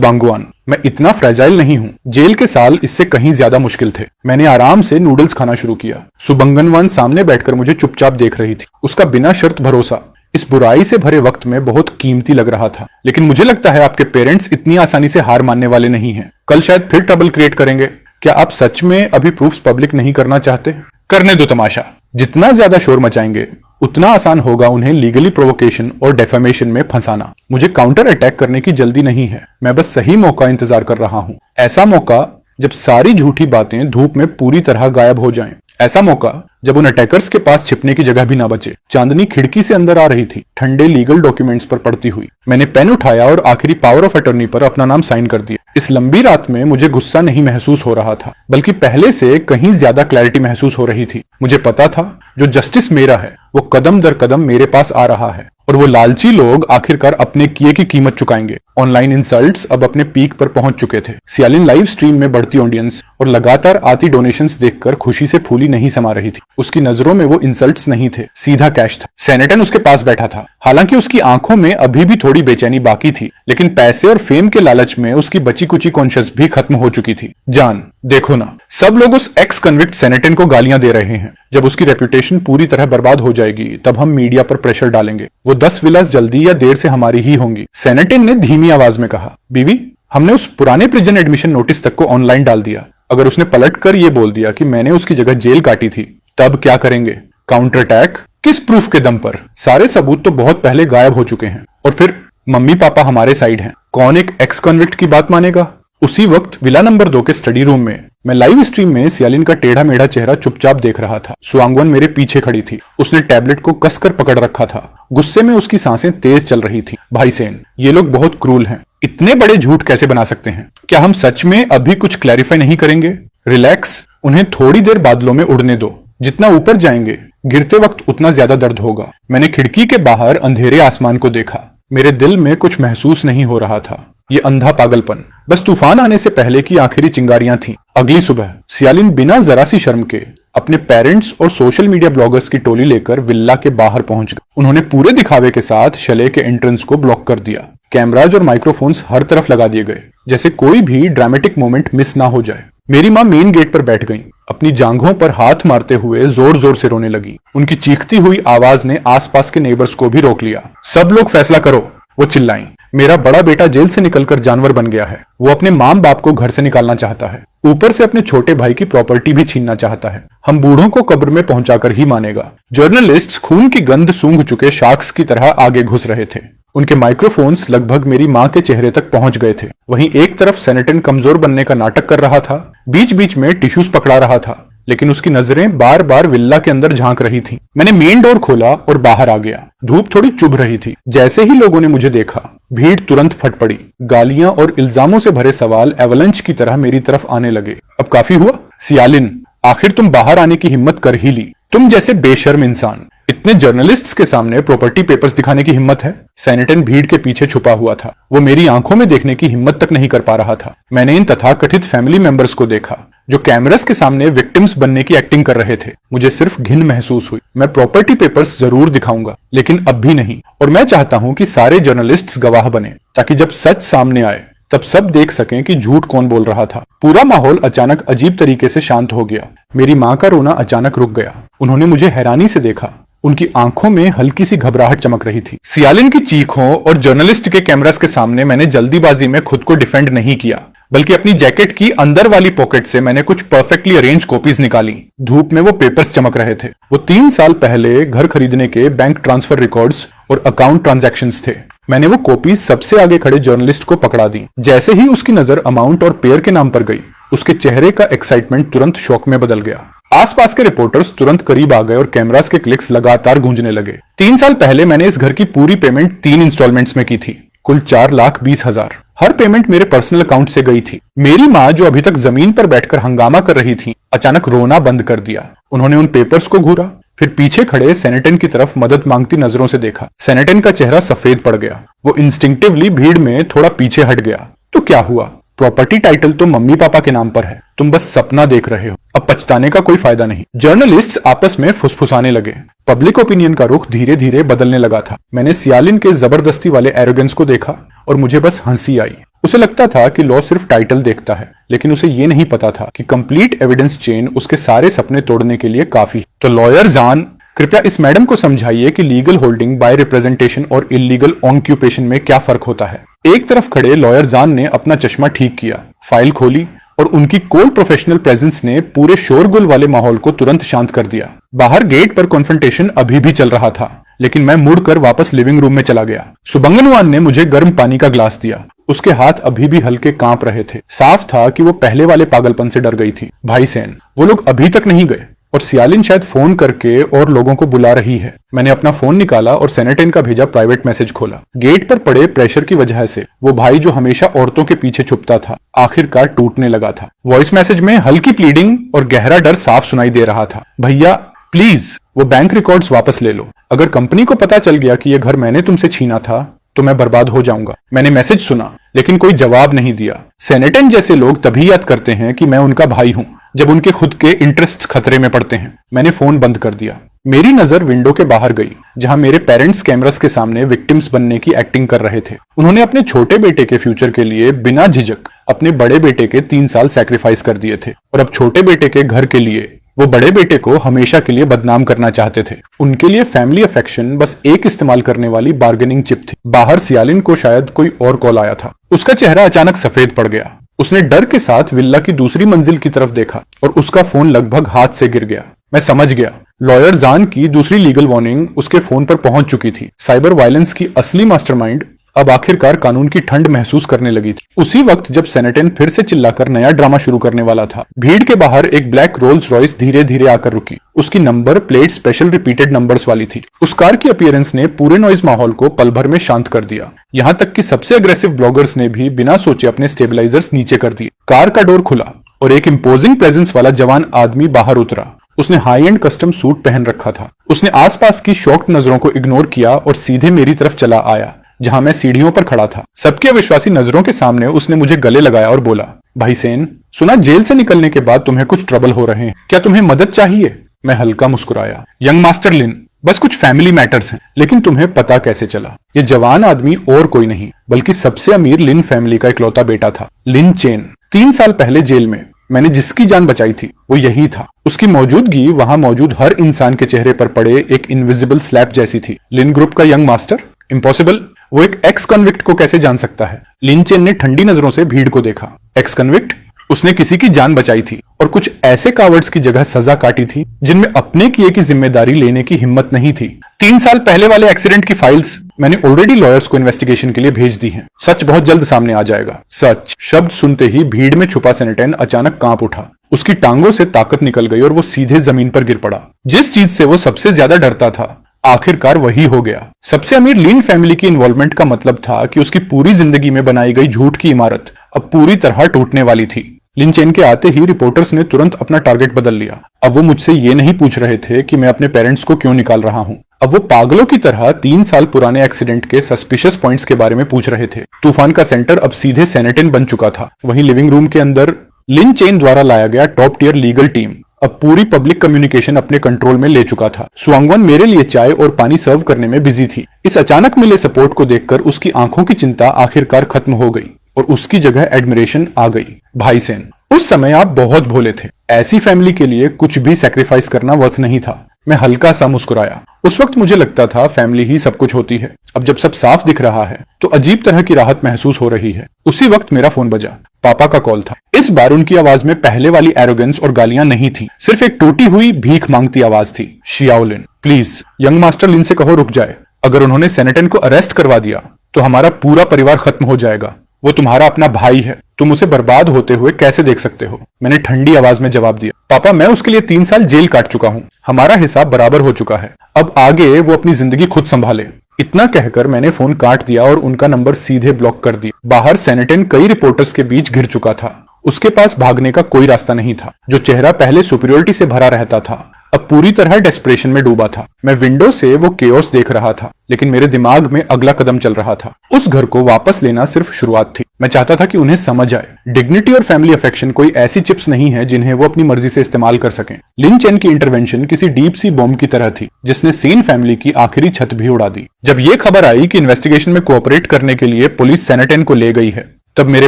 बांगवान, मैं इतना फ्रेजाइल नहीं हूँ। जेल के साल इससे कहीं ज्यादा मुश्किल थे। मैंने आराम से नूडल्स खाना शुरू किया। सुबंगनवान सामने बैठकर मुझे चुपचाप देख रही थी। उसका बिना शर्त भरोसा इस बुराई से भरे वक्त में बहुत कीमती लग रहा था। लेकिन मुझे लगता है आपके पेरेंट्स इतनी आसानी से हार मानने वाले नहीं हैं। कल शायद फिर ट्रबल क्रिएट करेंगे। क्या आप सच में अभी प्रूफ्स पब्लिक नहीं करना चाहते? करने दो तमाशा। जितना ज्यादा शोर मचाएंगे उतना आसान होगा उन्हें लीगली प्रोवोकेशन और डेफेमेशन में फंसाना। मुझे काउंटर अटैक करने की जल्दी नहीं है। मैं बस सही मौका इंतजार कर रहा हूँ। ऐसा मौका जब सारी झूठी बातें धूप में पूरी तरह गायब हो जाएं। ऐसा मौका जब उन अटैकर्स के पास छिपने की जगह भी ना बचे। चांदनी खिड़की से अंदर आ रही थी, ठंडे लीगल डॉक्यूमेंट्स पर पड़ती हुई। मैंने पेन उठाया और आखिरी पावर ऑफ अटॉर्नी पर अपना नाम साइन कर दिया। इस लंबी रात में मुझे गुस्सा नहीं महसूस हो रहा था, बल्कि पहले से कहीं ज्यादा क्लैरिटी महसूस हो रही थी। मुझे पता था जो जस्टिस मेरा है वो कदम दर कदम मेरे पास आ रहा है, और वो लालची लोग आखिरकार अपने किए की कीमत चुकाएंगे। ऑनलाइन इंसल्ट्स अब अपने पीक पर पहुंच चुके थे। सियालिन लाइव स्ट्रीम में बढ़ती ऑडियंस और लगातार आती डोनेशंस देखकर खुशी से फूली नहीं समा रही थी। उसकी नजरों में वो इंसल्ट्स नहीं थे, सीधा कैश था। सेनेटन उसके पास बैठा था। हालांकि उसकी आंखों में अभी भी थोड़ी बेचैनी बाकी थी, लेकिन पैसे और फेम के लालच में उसकी बची कुची कॉन्शियस भी खत्म हो चुकी थी। जान, देखो ना, सब लोग उस एक्स कन्विक्ट सेनेटन को गालियां दे रहे हैं। जब उसकी रेपुटेशन पूरी तरह बर्बाद हो जाएगी तब हम मीडिया पर प्रेशर डालेंगे। वो 10 विलास जल्दी या देर से हमारी ही होंगी। सेनेटन ने धीमी आवाज में कहा। बीवी, हमने उस पुराने प्रिजन एडमिशन नोटिस तक को ऑनलाइन डाल दिया। अगर उसने पलटकर ये बोल दिया कि मैंने उसकी जगह जेल काटी थी, तब क्या करेंगे? Counter attack? किस प्रूफ के दम पर? सारे सबूत तो बहुत पहले गायब हो चुके हैं। और फिर मम्मी पापा हमारे साइड हैं। कौन एक एक्स कन्विक्ट की बात मानेगा? उसी वक्त विला नंबर 2 के स्टडी रूम में मैं लाइव स्ट्रीम में सियालिन का टेढ़ा मेढ़ा चेहरा चुपचाप देख रहा था। सुआंगवन मेरे पीछे खड़ी थी। उसने टैबलेट को कसकर पकड़ रखा था। गुस्से में उसकी सांसें तेज चल रही थी। भाई सेन, ये लोग बहुत क्रूल हैं। इतने बड़े झूठ कैसे बना सकते हैं? क्या हम सच में अभी कुछ क्लैरिफाई नहीं करेंगे? रिलैक्स, उन्हें थोड़ी देर बादलों में उड़ने दो। जितना ऊपर जाएंगे गिरते वक्त उतना ज्यादा दर्द होगा। मैंने खिड़की के बाहर अंधेरे आसमान को देखा। मेरे दिल में कुछ महसूस नहीं हो रहा था। ये अंधा पागलपन बस तूफान आने से पहले की आखिरी चिंगारियां थीं। अगली सुबह सियालिन बिना जरा सी शर्म के अपने पेरेंट्स और सोशल मीडिया ब्लॉगर्स की टोली लेकर विल्ला के बाहर पहुंच गए। उन्होंने पूरे दिखावे के साथ शले के एंट्रेंस को ब्लॉक कर दिया। कैमराज और माइक्रोफोन्स हर तरफ लगा दिए गए, जैसे कोई भी ड्रामेटिक मोमेंट मिस ना हो जाए। मेरी माँ मेन गेट पर बैठ गईं। अपनी जांघों पर हाथ मारते हुए जोर जोर से रोने लगी। उनकी चीखती हुई आवाज ने आसपास के नेबर्स को भी रोक लिया। सब लोग फैसला करो, वो चिल्लाईं। मेरा बड़ा बेटा जेल से निकलकर जानवर बन गया है। वो अपने माम बाप को घर से निकालना चाहता है, ऊपर से अपने छोटे भाई की प्रॉपर्टी भी छीनना चाहता है। हम बूढ़ों को कब्र में पहुंचाकर ही मानेगा। जर्नलिस्ट्स खून की गंध सूंघ चुके शार्क्स की तरह आगे घुस रहे थे। उनके माइक्रोफोन्स लगभग मेरी माँ के चेहरे तक पहुंच गए थे। वहीं एक तरफ सेनेटन कमजोर बनने का नाटक कर रहा था, बीच बीच में टिश्यूज पकड़ा रहा था, लेकिन उसकी नजरें बार बार विल्ला के अंदर झांक रही थीं। मैंने मेन डोर खोला और बाहर आ गया। धूप थोड़ी चुभ रही थी। जैसे ही लोगों ने मुझे देखा, भीड़ तुरंत फट पड़ी। गालियां और इल्जामों से भरे सवाल एवलंच की तरह मेरी तरफ आने लगे। अब काफी हुआ सियालिन, आखिर तुम बाहर आने की हिम्मत कर ही ली। तुम जैसे बेशर्म इंसान, इतने जर्नलिस्ट्स के सामने प्रॉपर्टी पेपर्स दिखाने की हिम्मत है? सेनेटन भीड़ के पीछे छुपा हुआ था। वो मेरी आंखों में देखने की हिम्मत तक नहीं कर पा रहा था। मैंने इन तथाकथित फैमिली मेंबर्स को देखा जो कैमरास के सामने विक्टिम्स बनने की एक्टिंग कर रहे थे। मुझे सिर्फ घिन महसूस हुई। मैं प्रॉपर्टी पेपर्स जरूर दिखाऊंगा, लेकिन अब भी नहीं। और मैं चाहता हूं कि सारे जर्नलिस्ट्स गवाह बने, ताकि जब सच सामने आए तब सब देख सकें कि झूठ कौन बोल रहा था। पूरा माहौल अचानक अजीब तरीके से शांत हो गया। मेरी माँ का रोना अचानक रुक गया। उन्होंने मुझे हैरानी से देखा। उनकी आंखों में हल्की सी घबराहट चमक रही थी। सियालिन की चीखों और जर्नलिस्ट के कैमरास के सामने मैंने जल्दीबाजी में खुद को डिफेंड नहीं किया, बल्कि अपनी जैकेट की अंदर वाली पॉकेट से मैंने कुछ परफेक्टली अरेंज कॉपीज निकाली। धूप में वो पेपर्स चमक रहे थे। वो 3 साल पहले घर खरीदने के बैंक ट्रांसफर रिकॉर्ड्स और अकाउंट ट्रांजैक्शंस थे। मैंने वो कॉपीज सबसे आगे खड़े जर्नलिस्ट को पकड़ा दी। जैसे ही उसकी नजर अमाउंट और पेयर के नाम पर गई, उसके चेहरे का एक्साइटमेंट तुरंत शौक में बदल गया। आसपास के रिपोर्टर्स तुरंत करीब आ गए और कैमरास के क्लिक्स लगातार गूंजने लगे। 3 साल पहले मैंने इस घर की पूरी पेमेंट 3 इंस्टॉलमेंट्स में की थी, कुल 4,20,000। हर पेमेंट मेरे पर्सनल अकाउंट से गई थी। मेरी माँ जो अभी तक जमीन पर बैठकर हंगामा कर रही थी, अचानक रोना बंद कर दिया। उन्होंने उन पेपर्स को घूरा, फिर पीछे खड़े सेनेटन की तरफ मदद मांगती नजरों से देखा। सेनेटन का चेहरा सफेद पड़ गया। वो इंस्टिंक्टिवली भीड़ में थोड़ा पीछे हट गया। तो क्या हुआ? प्रॉपर्टी टाइटल तो मम्मी पापा के नाम पर है, तुम बस सपना देख रहे हो, अब पछताने का कोई फायदा नहीं। जर्नलिस्ट्स आपस में फुसफुसाने लगे। पब्लिक ओपिनियन का रुख धीरे धीरे बदलने लगा था। मैंने सियालिन के जबरदस्ती वाले एरोगेंस को देखा और मुझे बस हंसी आई। उसे लगता था कि लॉ सिर्फ टाइटल देखता है, लेकिन उसे ये नहीं पता था कि कंप्लीट एविडेंस चेन उसके सारे सपने तोड़ने के लिए काफी। तो लॉयर जान, कृपया इस मैडम को समझाइए कि लीगल होल्डिंग बाय रिप्रेजेंटेशन और इलीगल ऑक्यूपेशन में क्या फर्क होता है। एक तरफ खड़े लॉयर जान ने अपना चश्मा ठीक किया, फाइल खोली और उनकी कोल्ड प्रोफेशनल प्रेजेंस ने पूरे शोरगुल वाले माहौल को तुरंत शांत कर दिया। बाहर गेट पर कॉन्फ्रंटेशन अभी भी चल रहा था, लेकिन मैं मुड़कर वापस लिविंग रूम में चला गया। सुबंगनवान ने मुझे गर्म पानी का ग्लास दिया। उसके हाथ अभी भी हल्के कांप रहे थे। साफ था कि वो पहले वाले पागलपन से डर गई थी। भाई सेन, वो लोग अभी तक नहीं गए और सियालिन शायद फोन करके और लोगों को बुला रही है। मैंने अपना फोन निकाला और सेनेटन का भेजा प्राइवेट मैसेज खोला। गेट पर पड़े प्रेशर की वजह से वो भाई जो हमेशा औरतों के पीछे छुपता था, आखिरकार टूटने लगा था। वॉइस मैसेज में हल्की प्लीडिंग और गहरा डर साफ सुनाई दे रहा था। भैया प्लीज वो बैंक रिकॉर्ड्स वापस ले लो। अगर कंपनी को पता चल गया कि ये घर मैंने तुमसे छीना था तो मैं बर्बाद हो जाऊंगा। मैंने मैसेज सुना, लेकिन कोई जवाब नहीं दिया। सेनेटन जैसे लोग तभी याद करते हैं कि मैं उनका भाई हूं जब उनके खुद के इंटरेस्ट खतरे में पड़ते हैं। मैंने फोन बंद कर दिया। मेरी नजर विंडो के बाहर गई, जहां मेरे पेरेंट्स कैमरास के सामने विक्टिम्स बनने की एक्टिंग कर रहे थे। उन्होंने अपने छोटे बेटे के फ्यूचर के लिए बिना झिझक अपने बड़े बेटे के 3 साल सैक्रिफाइस कर दिए थे, और अब छोटे बेटे के घर के लिए वो बड़े बेटे को हमेशा के लिए बदनाम करना चाहते थे। उनके लिए फैमिली अफेक्शन बस एक इस्तेमाल करने वाली बार्गेनिंग चिप थी। बाहर सियालिन को शायद कोई और कॉल आया था। उसका चेहरा अचानक सफेद पड़ गया। उसने डर के साथ विल्ला की दूसरी मंजिल की तरफ देखा और उसका फोन लगभग हाथ से गिर गया। मैं समझ गया, लॉयर जान की दूसरी लीगल वार्निंग उसके फोन पर पहुंच चुकी थी। साइबर वायलेंस की असली मास्टरमाइंड अब आखिरकार कानून की ठंड महसूस करने लगी थी। उसी वक्त जब सेनेटन फिर से चिल्लाकर नया ड्रामा शुरू करने वाला था, भीड़ के बाहर एक ब्लैक रोल्स रॉयस धीरे धीरे आकर रुकी। उसकी number plate special repeated numbers वाली थी। उस कार की अपीयरेंस ने पूरे नॉइज माहौल को पल भर में शांत कर दिया। यहाँ तक कि सबसे अग्रेसिव ब्लॉगर्स ने भी बिना सोचे अपने स्टेबलाइजर्स नीचे कर दिए। कार का डोर खुला और एक इंपोजिंग प्रेजेंस वाला जवान आदमी बाहर उतरा। उसने हाई एंड कस्टम सूट पहन रखा था। उसने आसपास की शॉक्ड नजरों को इग्नोर किया और सीधे मेरी तरफ चला आया, जहां मैं सीढ़ियों पर खड़ा था। सबकी अविश्वासी नजरों के सामने उसने मुझे गले लगाया और बोला, भाई सेन, सुना जेल से निकलने के बाद तुम्हें कुछ ट्रबल हो रहे हैं, क्या तुम्हें मदद चाहिए? मैं हल्का मुस्कुराया। यंग मास्टर लिन, बस कुछ फैमिली मैटर्स हैं। लेकिन तुम्हें पता कैसे चला? ये जवान आदमी और कोई नहीं बल्कि सबसे अमीर लिन फैमिली का इकलौता बेटा था, लिन चेन। 3 साल पहले जेल में मैंने जिसकी जान बचाई थी वो यही था। उसकी मौजूदगी वहां मौजूद हर इंसान के चेहरे पर पड़े एक इनविजिबल स्लैप जैसी थी। लिन ग्रुप का यंग मास्टर? इम्पॉसिबल। वो एक एक्स कन्विक्ट को कैसे जान सकता है? लिन चेन ने ठंडी नजरों से भीड़ को देखा। X convict? उसने किसी की जान बचाई थी और कुछ ऐसे कावर्ड्स की जगह सजा काटी थी जिनमें अपने किए की जिम्मेदारी लेने की हिम्मत नहीं थी। 3 साल पहले वाले एक्सीडेंट की फाइल्स मैंने ऑलरेडी लॉयर्स को इन्वेस्टिगेशन के लिए भेज दी हैं। सच बहुत जल्द सामने आ जाएगा। सच शब्द सुनते ही भीड़ में छुपा सेनेटन अचानक कांप उठा। उसकी टांगों से ताकत निकल गई और वो सीधे जमीन पर गिर पड़ा। जिस चीज से वो सबसे ज्यादा डरता था आखिरकार वही हो गया। सबसे अमीर लिन फैमिली की इन्वॉल्वमेंट का मतलब था कि उसकी पूरी जिंदगी में बनाई गई झूठ की इमारत अब पूरी तरह टूटने वाली थी। लिन चेन के आते ही रिपोर्टर्स ने तुरंत अपना टारगेट बदल लिया। अब वो मुझसे ये नहीं पूछ रहे थे कि मैं अपने पेरेंट्स को क्यों निकाल रहा हूँ। अब वो पागलों की तरह 3 साल पुराने एक्सीडेंट के सस्पिशियस पॉइंट्स के बारे में पूछ रहे थे। तूफान का सेंटर अब सीधे सेनेटन बन चुका था। वहीं लिविंग रूम के अंदर लिन चेन द्वारा लाया गया टॉप टियर लीगल टीम अब पूरी पब्लिक कम्युनिकेशन अपने कंट्रोल में ले चुका था। सुआंगवन मेरे लिए चाय और पानी सर्व करने में बिजी थी। इस अचानक मिले सपोर्ट को देखकर उसकी आंखों की चिंता आखिरकार खत्म हो गई और उसकी जगह एडमिरेशन आ गई। भाई सेन, उस समय आप बहुत भोले थे। ऐसी फैमिली के लिए कुछ भी सैक्रिफाइस करना वर्थ नहीं था। मैं हल्का सा मुस्कुराया। उस वक्त मुझे लगता था फैमिली ही सब कुछ होती है। अब जब सब साफ दिख रहा है तो अजीब तरह की राहत महसूस हो रही है। उसी वक्त मेरा फोन बजा। पापा का कॉल था। इस बार उनकी आवाज में पहले वाली एरोगेंस और गालियां नहीं थी, सिर्फ एक टूटी हुई भीख मांगती आवाज थी। शियाओलिन, प्लीज यंग मास्टर लिन से कहो रुक जाए। अगर उन्होंने सेनेटन को अरेस्ट करवा दिया तो हमारा पूरा परिवार खत्म हो जाएगा। वो तुम्हारा अपना भाई है, तुम उसे बर्बाद होते हुए कैसे देख सकते हो? मैंने ठंडी आवाज में जवाब दिया। पापा, मैं उसके लिए 3 साल जेल काट चुका हूँ। हमारा हिसाब बराबर हो चुका है। अब आगे वो अपनी जिंदगी खुद संभाले। इतना कहकर मैंने फोन काट दिया और उनका नंबर सीधे ब्लॉक कर दिया। बाहर सेनेटन कई रिपोर्टर्स के बीच घिर चुका था। उसके पास भागने का कोई रास्ता नहीं था। जो चेहरा पहले सुपीरियोरिटी से भरा रहता था अब पूरी तरह डेस्परेशन में डूबा था। मैं विंडो से वो केओस देख रहा था, लेकिन मेरे दिमाग में अगला कदम चल रहा था। उस घर को वापस लेना सिर्फ शुरुआत थी। मैं चाहता था कि उन्हें समझ आए, डिग्निटी और फैमिली अफेक्शन कोई ऐसी चिप्स नहीं है जिन्हें वो अपनी मर्जी से इस्तेमाल कर सकें। लिन चेन की इंटरवेंशन किसी डीप सी बॉम्ब की तरह थी, जिसने सेन फैमिली की आखिरी छत भी उड़ा दी। जब ये खबर आई कि इन्वेस्टिगेशन में कोऑपरेट करने के लिए पुलिस सेनेटन को ले गई है, तब मेरे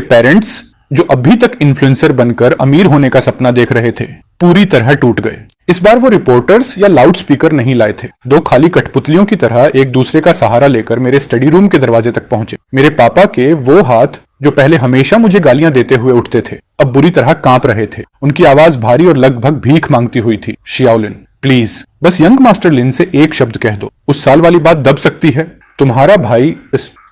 पेरेंट्स, जो अभी तक इन्फ्लुएंसर बनकर अमीर होने का सपना देख रहे थे, पूरी तरह टूट गए। इस बार वो रिपोर्टर्स या लाउड स्पीकर नहीं लाए थे। दो खाली कठपुतलियों की तरह एक दूसरे का सहारा लेकर मेरे स्टडी रूम के दरवाजे तक पहुंचे। मेरे पापा के वो हाथ जो पहले हमेशा मुझे गालियां देते हुए उठते थे, अब बुरी तरह कांप रहे थे। उनकी आवाज भारी और लगभग भीख मांगती हुई थी। शियाओलिन, प्लीज बस यंग मास्टर लिन से एक शब्द कह दो। उस साल वाली बात दब सकती है। तुम्हारा भाई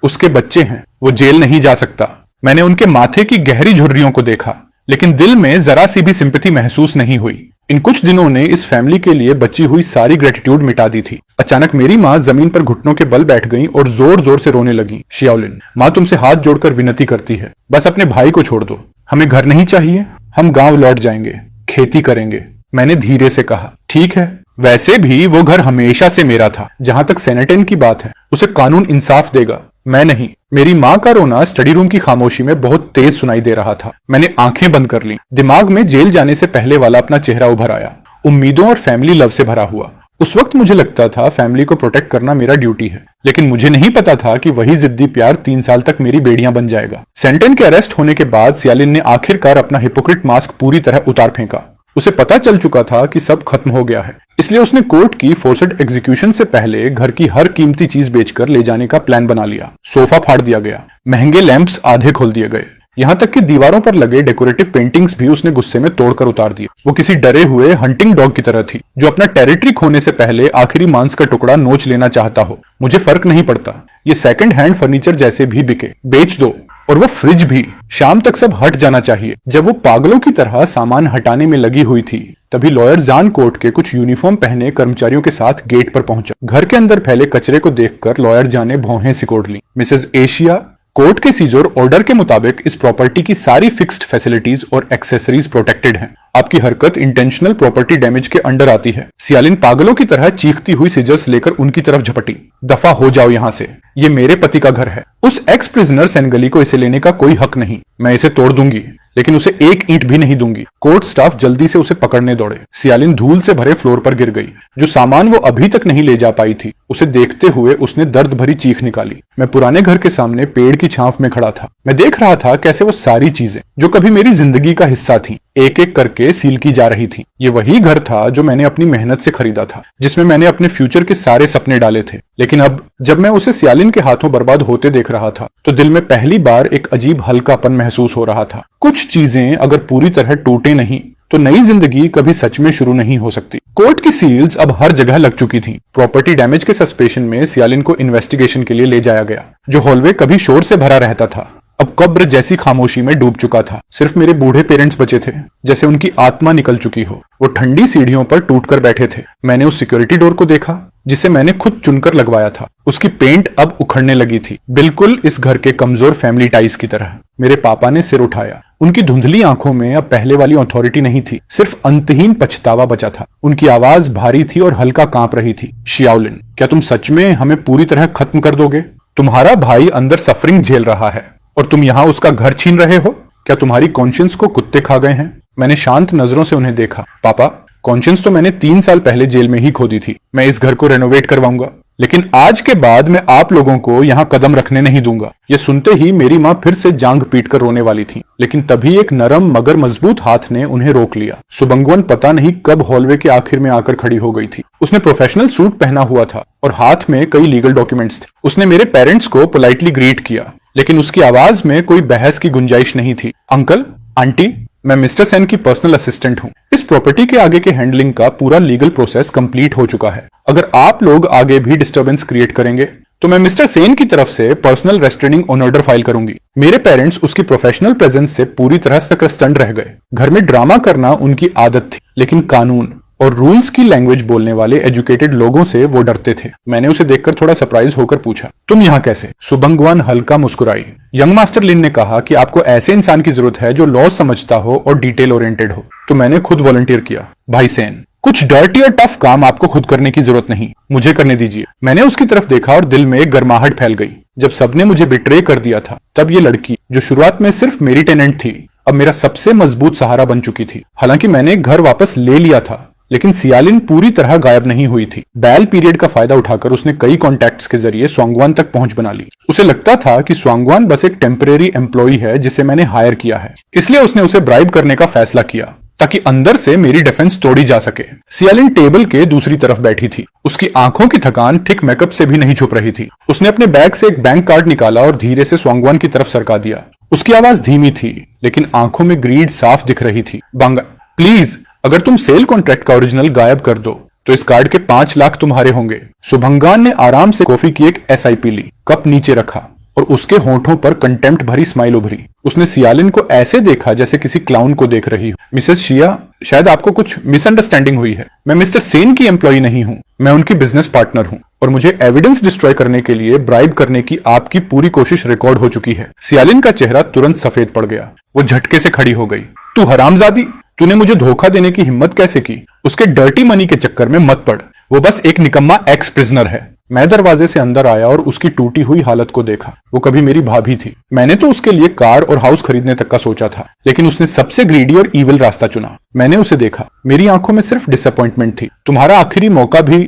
उसके बच्चे हैं, वो जेल नहीं जा सकता। मैंने उनके माथे की गहरी झुर्रियों को देखा, लेकिन दिल में जरा सी भी सिंपैथी महसूस नहीं हुई। इन कुछ दिनों ने इस फैमिली के लिए बची हुई सारी ग्रेटिट्यूड मिटा दी थी। अचानक मेरी माँ जमीन पर घुटनों के बल बैठ गईं और जोर जोर से रोने लगी। शियाओलिन, माँ तुमसे हाथ जोड़कर विनती करती है, बस अपने भाई को छोड़ दो। हमें घर नहीं चाहिए, हम गांव लौट जाएंगे, खेती करेंगे। मैंने धीरे से कहा, ठीक है, वैसे भी वो घर हमेशा से मेरा था। जहां तक सेनेटन की बात है, उसे कानून इंसाफ देगा, मैं नहीं। मेरी माँ का रोना स्टडी रूम की खामोशी में बहुत तेज सुनाई दे रहा था। मैंने आंखें बंद कर ली। दिमाग में जेल जाने से पहले वाला अपना चेहरा उभर आया, उम्मीदों और फैमिली लव से भरा हुआ। उस वक्त मुझे लगता था फैमिली को प्रोटेक्ट करना मेरा ड्यूटी है, लेकिन मुझे नहीं पता था कि वही जिद्दी प्यार 3 साल तक मेरी बेड़ियां बन जाएगा। सेंटन के अरेस्ट होने के बाद सियालिन ने आखिरकार अपना हिपोक्रेट मास्क पूरी तरह उतार फेंका। उसे पता चल चुका था कि सब खत्म हो गया है, इसलिए उसने कोर्ट की फोर्स्ड एग्जीक्यूशन से पहले घर की हर कीमती चीज बेचकर ले जाने का प्लान बना लिया। सोफा फाड़ दिया गया, महंगे लैंप्स आधे खोल दिए गए, यहाँ तक कि दीवारों पर लगे डेकोरेटिव पेंटिंग्स भी उसने गुस्से में तोड़कर उतार दिए। वो किसी डरे हुए हंटिंग डॉग की तरह थी, जो अपना टेरिटरी खोने से पहले आखिरी मांस का टुकड़ा नोच लेना चाहता हो। मुझे फर्क नहीं पड़ता, ये सेकंड हैंड फर्नीचर जैसे भी बिके, बेच दो। और वो फ्रिज भी, शाम तक सब हट जाना चाहिए। जब वो पागलों की तरह सामान हटाने में लगी हुई थी, तभी लॉयर जान कोर्ट के कुछ यूनिफॉर्म पहने कर्मचारियों के साथ गेट पर पहुंचा। घर के अंदर फैले कचरे को देखकर लॉयर जान ने भौहें सिकोड़ ली। मिसेस एशिया, कोर्ट के सीजर ऑर्डर के मुताबिक इस प्रॉपर्टी की सारी फिक्स्ड फैसिलिटीज और एक्सेसरीज प्रोटेक्टेड हैं। आपकी हरकत इंटेंशनल प्रॉपर्टी डैमेज के अंडर आती है। सियालिन पागलों की तरह चीखती हुई सीजर्स लेकर उनकी तरफ झपटी। दफा हो जाओ यहाँ से, ये मेरे पति का घर है। उस एक्स प्रिजनर सेनगली को इसे लेने का कोई हक नहीं। मैं इसे तोड़ दूंगी, लेकिन उसे एक ईंट भी नहीं दूंगी। कोर्ट स्टाफ जल्दी से उसे पकड़ने दौड़े। सियालिन धूल से भरे फ्लोर पर गिर गई। जो सामान वो अभी तक नहीं ले जा पाई थी, उसे देखते हुए उसने दर्द भरी चीख निकाली। मैं पुराने घर के सामने पेड़ की छांव में खड़ा था। मैं देख रहा था कैसे वो सारी चीजें जो कभी मेरी जिंदगी का हिस्सा थीं, एक एक करके सील की जा रही थी। ये वही घर था जो मैंने अपनी मेहनत से खरीदा था, जिसमें मैंने अपने फ्यूचर के सारे सपने डाले थे। लेकिन अब जब मैं उसे सियालिन के हाथों बर्बाद होते देख रहा था, तो दिल में पहली बार एक अजीब हल्कापन महसूस हो रहा था। कुछ चीजें अगर पूरी तरह टूटे नहीं, तो नई जिंदगी कभी सच में शुरू नहीं हो सकती। कोर्ट की सील्स अब हर जगह लग चुकी थी। प्रॉपर्टी डैमेज के सस्पेशन में सियालिन को इन्वेस्टिगेशन के लिए ले जाया गया। जो हॉलवे कभी शोर से भरा रहता था, अब कब्र जैसी खामोशी में डूब चुका था। सिर्फ मेरे बूढ़े पेरेंट्स बचे थे, जैसे उनकी आत्मा निकल चुकी हो। वो ठंडी सीढ़ियों पर टूटकर बैठे थे। मैंने उस सिक्योरिटी डोर को देखा, जिसे मैंने खुद चुनकर लगवाया था। उसकी पेंट अब उखड़ने लगी थी, बिल्कुल इस घर के कमजोर फैमिली टाइज की तरह। मेरे पापा ने सिर उठाया। उनकी धुंधली आंखों में अब पहले वाली अथॉरिटी नहीं थी, सिर्फ अंतहीन पछतावा बचा था। उनकी आवाज भारी थी और हल्का कांप रही थी। शियाओलिन, क्या तुम सच में हमें पूरी तरह खत्म कर दोगे? तुम्हारा भाई अंदर सफरिंग झेल रहा है और तुम यहाँ उसका घर छीन रहे हो? क्या तुम्हारी कॉन्शियंस को कुत्ते खा गए हैं? मैंने शांत नजरों से उन्हें देखा। पापा, कॉन्शियंस तो मैंने 3 साल पहले जेल में ही खो दी थी। मैं इस घर को रेनोवेट करवाऊंगा, लेकिन आज के बाद मैं आप लोगों को यहाँ कदम रखने नहीं दूंगा। ये सुनते ही मेरी माँ फिर से जांग पीट कर रोने वाली थी, लेकिन तभी एक नरम मगर मजबूत हाथ ने उन्हें रोक लिया। सुबंगवन पता नहीं कब हॉलवे के आखिर में आकर खड़ी हो गई थी। उसने प्रोफेशनल सूट पहना हुआ था और हाथ में कई लीगल डॉक्यूमेंट्स थे। उसने मेरे पेरेंट्स को पोलाइटली ग्रीट किया, लेकिन उसकी आवाज में कोई बहस की गुंजाइश नहीं थी। अंकल, आंटी, मैं मिस्टर सेन की पर्सनल असिस्टेंट हूँ। इस प्रॉपर्टी के आगे के हैंडलिंग का पूरा लीगल प्रोसेस कंप्लीट हो चुका है। अगर आप लोग आगे भी डिस्टर्बेंस क्रिएट करेंगे, तो मैं मिस्टर सेन की तरफ से पर्सनल रेस्ट्रेनिंग ऑर्डर फाइल करूंगी। मेरे पेरेंट्स उसकी प्रोफेशनल प्रेजेंस से पूरी तरह सकरस्तंड रह गए। घर में ड्रामा करना उनकी आदत थी, लेकिन कानून और रूल्स की लैंग्वेज बोलने वाले एजुकेटेड लोगों से वो डरते थे। मैंने उसे देखकर थोड़ा सरप्राइज होकर पूछा, तुम यहाँ कैसे? सुबंगवान हल्का मुस्कुराई। यंग मास्टर लिन ने कहा कि आपको ऐसे इंसान की जरूरत है जो लॉ समझता हो और डिटेल ओरिएंटेड हो, तो मैंने खुद वॉलंटियर किया। भाई सेन, कुछ डर्टी और टफ काम आपको खुद करने की जरूरत नहीं, मुझे करने दीजिए। मैंने उसकी तरफ देखा और दिल में एक गर्माहट फैल गई। जब सबने मुझे बिट्रे कर दिया था, तब ये लड़की जो शुरुआत में सिर्फ मेरी टेनेंट थी, अब मेरा सबसे मजबूत सहारा बन चुकी थी। हालांकि मैंने घर वापस ले लिया था, लेकिन सियालिन पूरी तरह गायब नहीं हुई थी। बैल पीरियड का फायदा उठाकर उसने कई कॉन्टैक्ट्स के जरिए स्वांगवान तक पहुंच बना ली। उसे लगता था कि स्वांगवान बस एक टेम्परेरी एम्प्लॉई है जिसे मैंने हायर किया है, इसलिए उसने उसे ब्राइब करने का फैसला किया ताकि अंदर से मेरी डिफेंस तोड़ी जा सके। सियालिन टेबल के दूसरी तरफ बैठी थी। उसकी आंखों की थकान थिक मेकअप से भी नहीं छुप रही थी। उसने अपने बैग से एक बैंक कार्ड निकाला और धीरे से स्वांगवान की तरफ सरका दिया। उसकी आवाज धीमी थी, लेकिन आंखों में ग्रीड साफ दिख रही थी। बांगा, प्लीज, अगर तुम सेल कॉन्ट्रैक्ट का ओरिजिनल गायब कर दो तो इस कार्ड के 5 लाख तुम्हारे होंगे। सुभंगान ने आराम से कॉफी की एक SIP ली, कप नीचे रखा और उसके होठों पर कंटेम्प्ट भरी स्माइल उभरी। उसने सियालिन को ऐसे देखा जैसे किसी क्लाउन को देख रही हो। मिसेस शिया, शायद आपको कुछ मिसअंडरस्टैंडिंग हुई है। मैं मिस्टर सेन की एम्प्लॉई नहीं हूँ, मैं उनकी बिजनेस पार्टनर हूँ और मुझे एविडेंस डिस्ट्रॉय करने के लिए ब्राइब करने की आपकी पूरी कोशिश रिकॉर्ड हो चुकी है। सियालिन का चेहरा तुरंत सफेद पड़ गया। वो झटके से खड़ी हो गई। तू हरामजादी, तूने मुझे धोखा देने की हिम्मत कैसे की? उसके डर्टी मनी के चक्कर में मत पड़। वो बस एक निकम्मा एक्स प्रिजनर है। मैं दरवाजे से अंदर आया और उसकी टूटी हुई हालत को देखा। वो कभी मेरी भाभी थी। मैंने तो उसके लिए कार और हाउस खरीदने तक का सोचा था, लेकिन उसने सबसे ग्रीडी और इविल रास्ता चुना। मैंने उसे देखा। मेरी आंखों में सिर्फ डिसअपॉइंटमेंट थी। तुम्हारा आखिरी मौका भी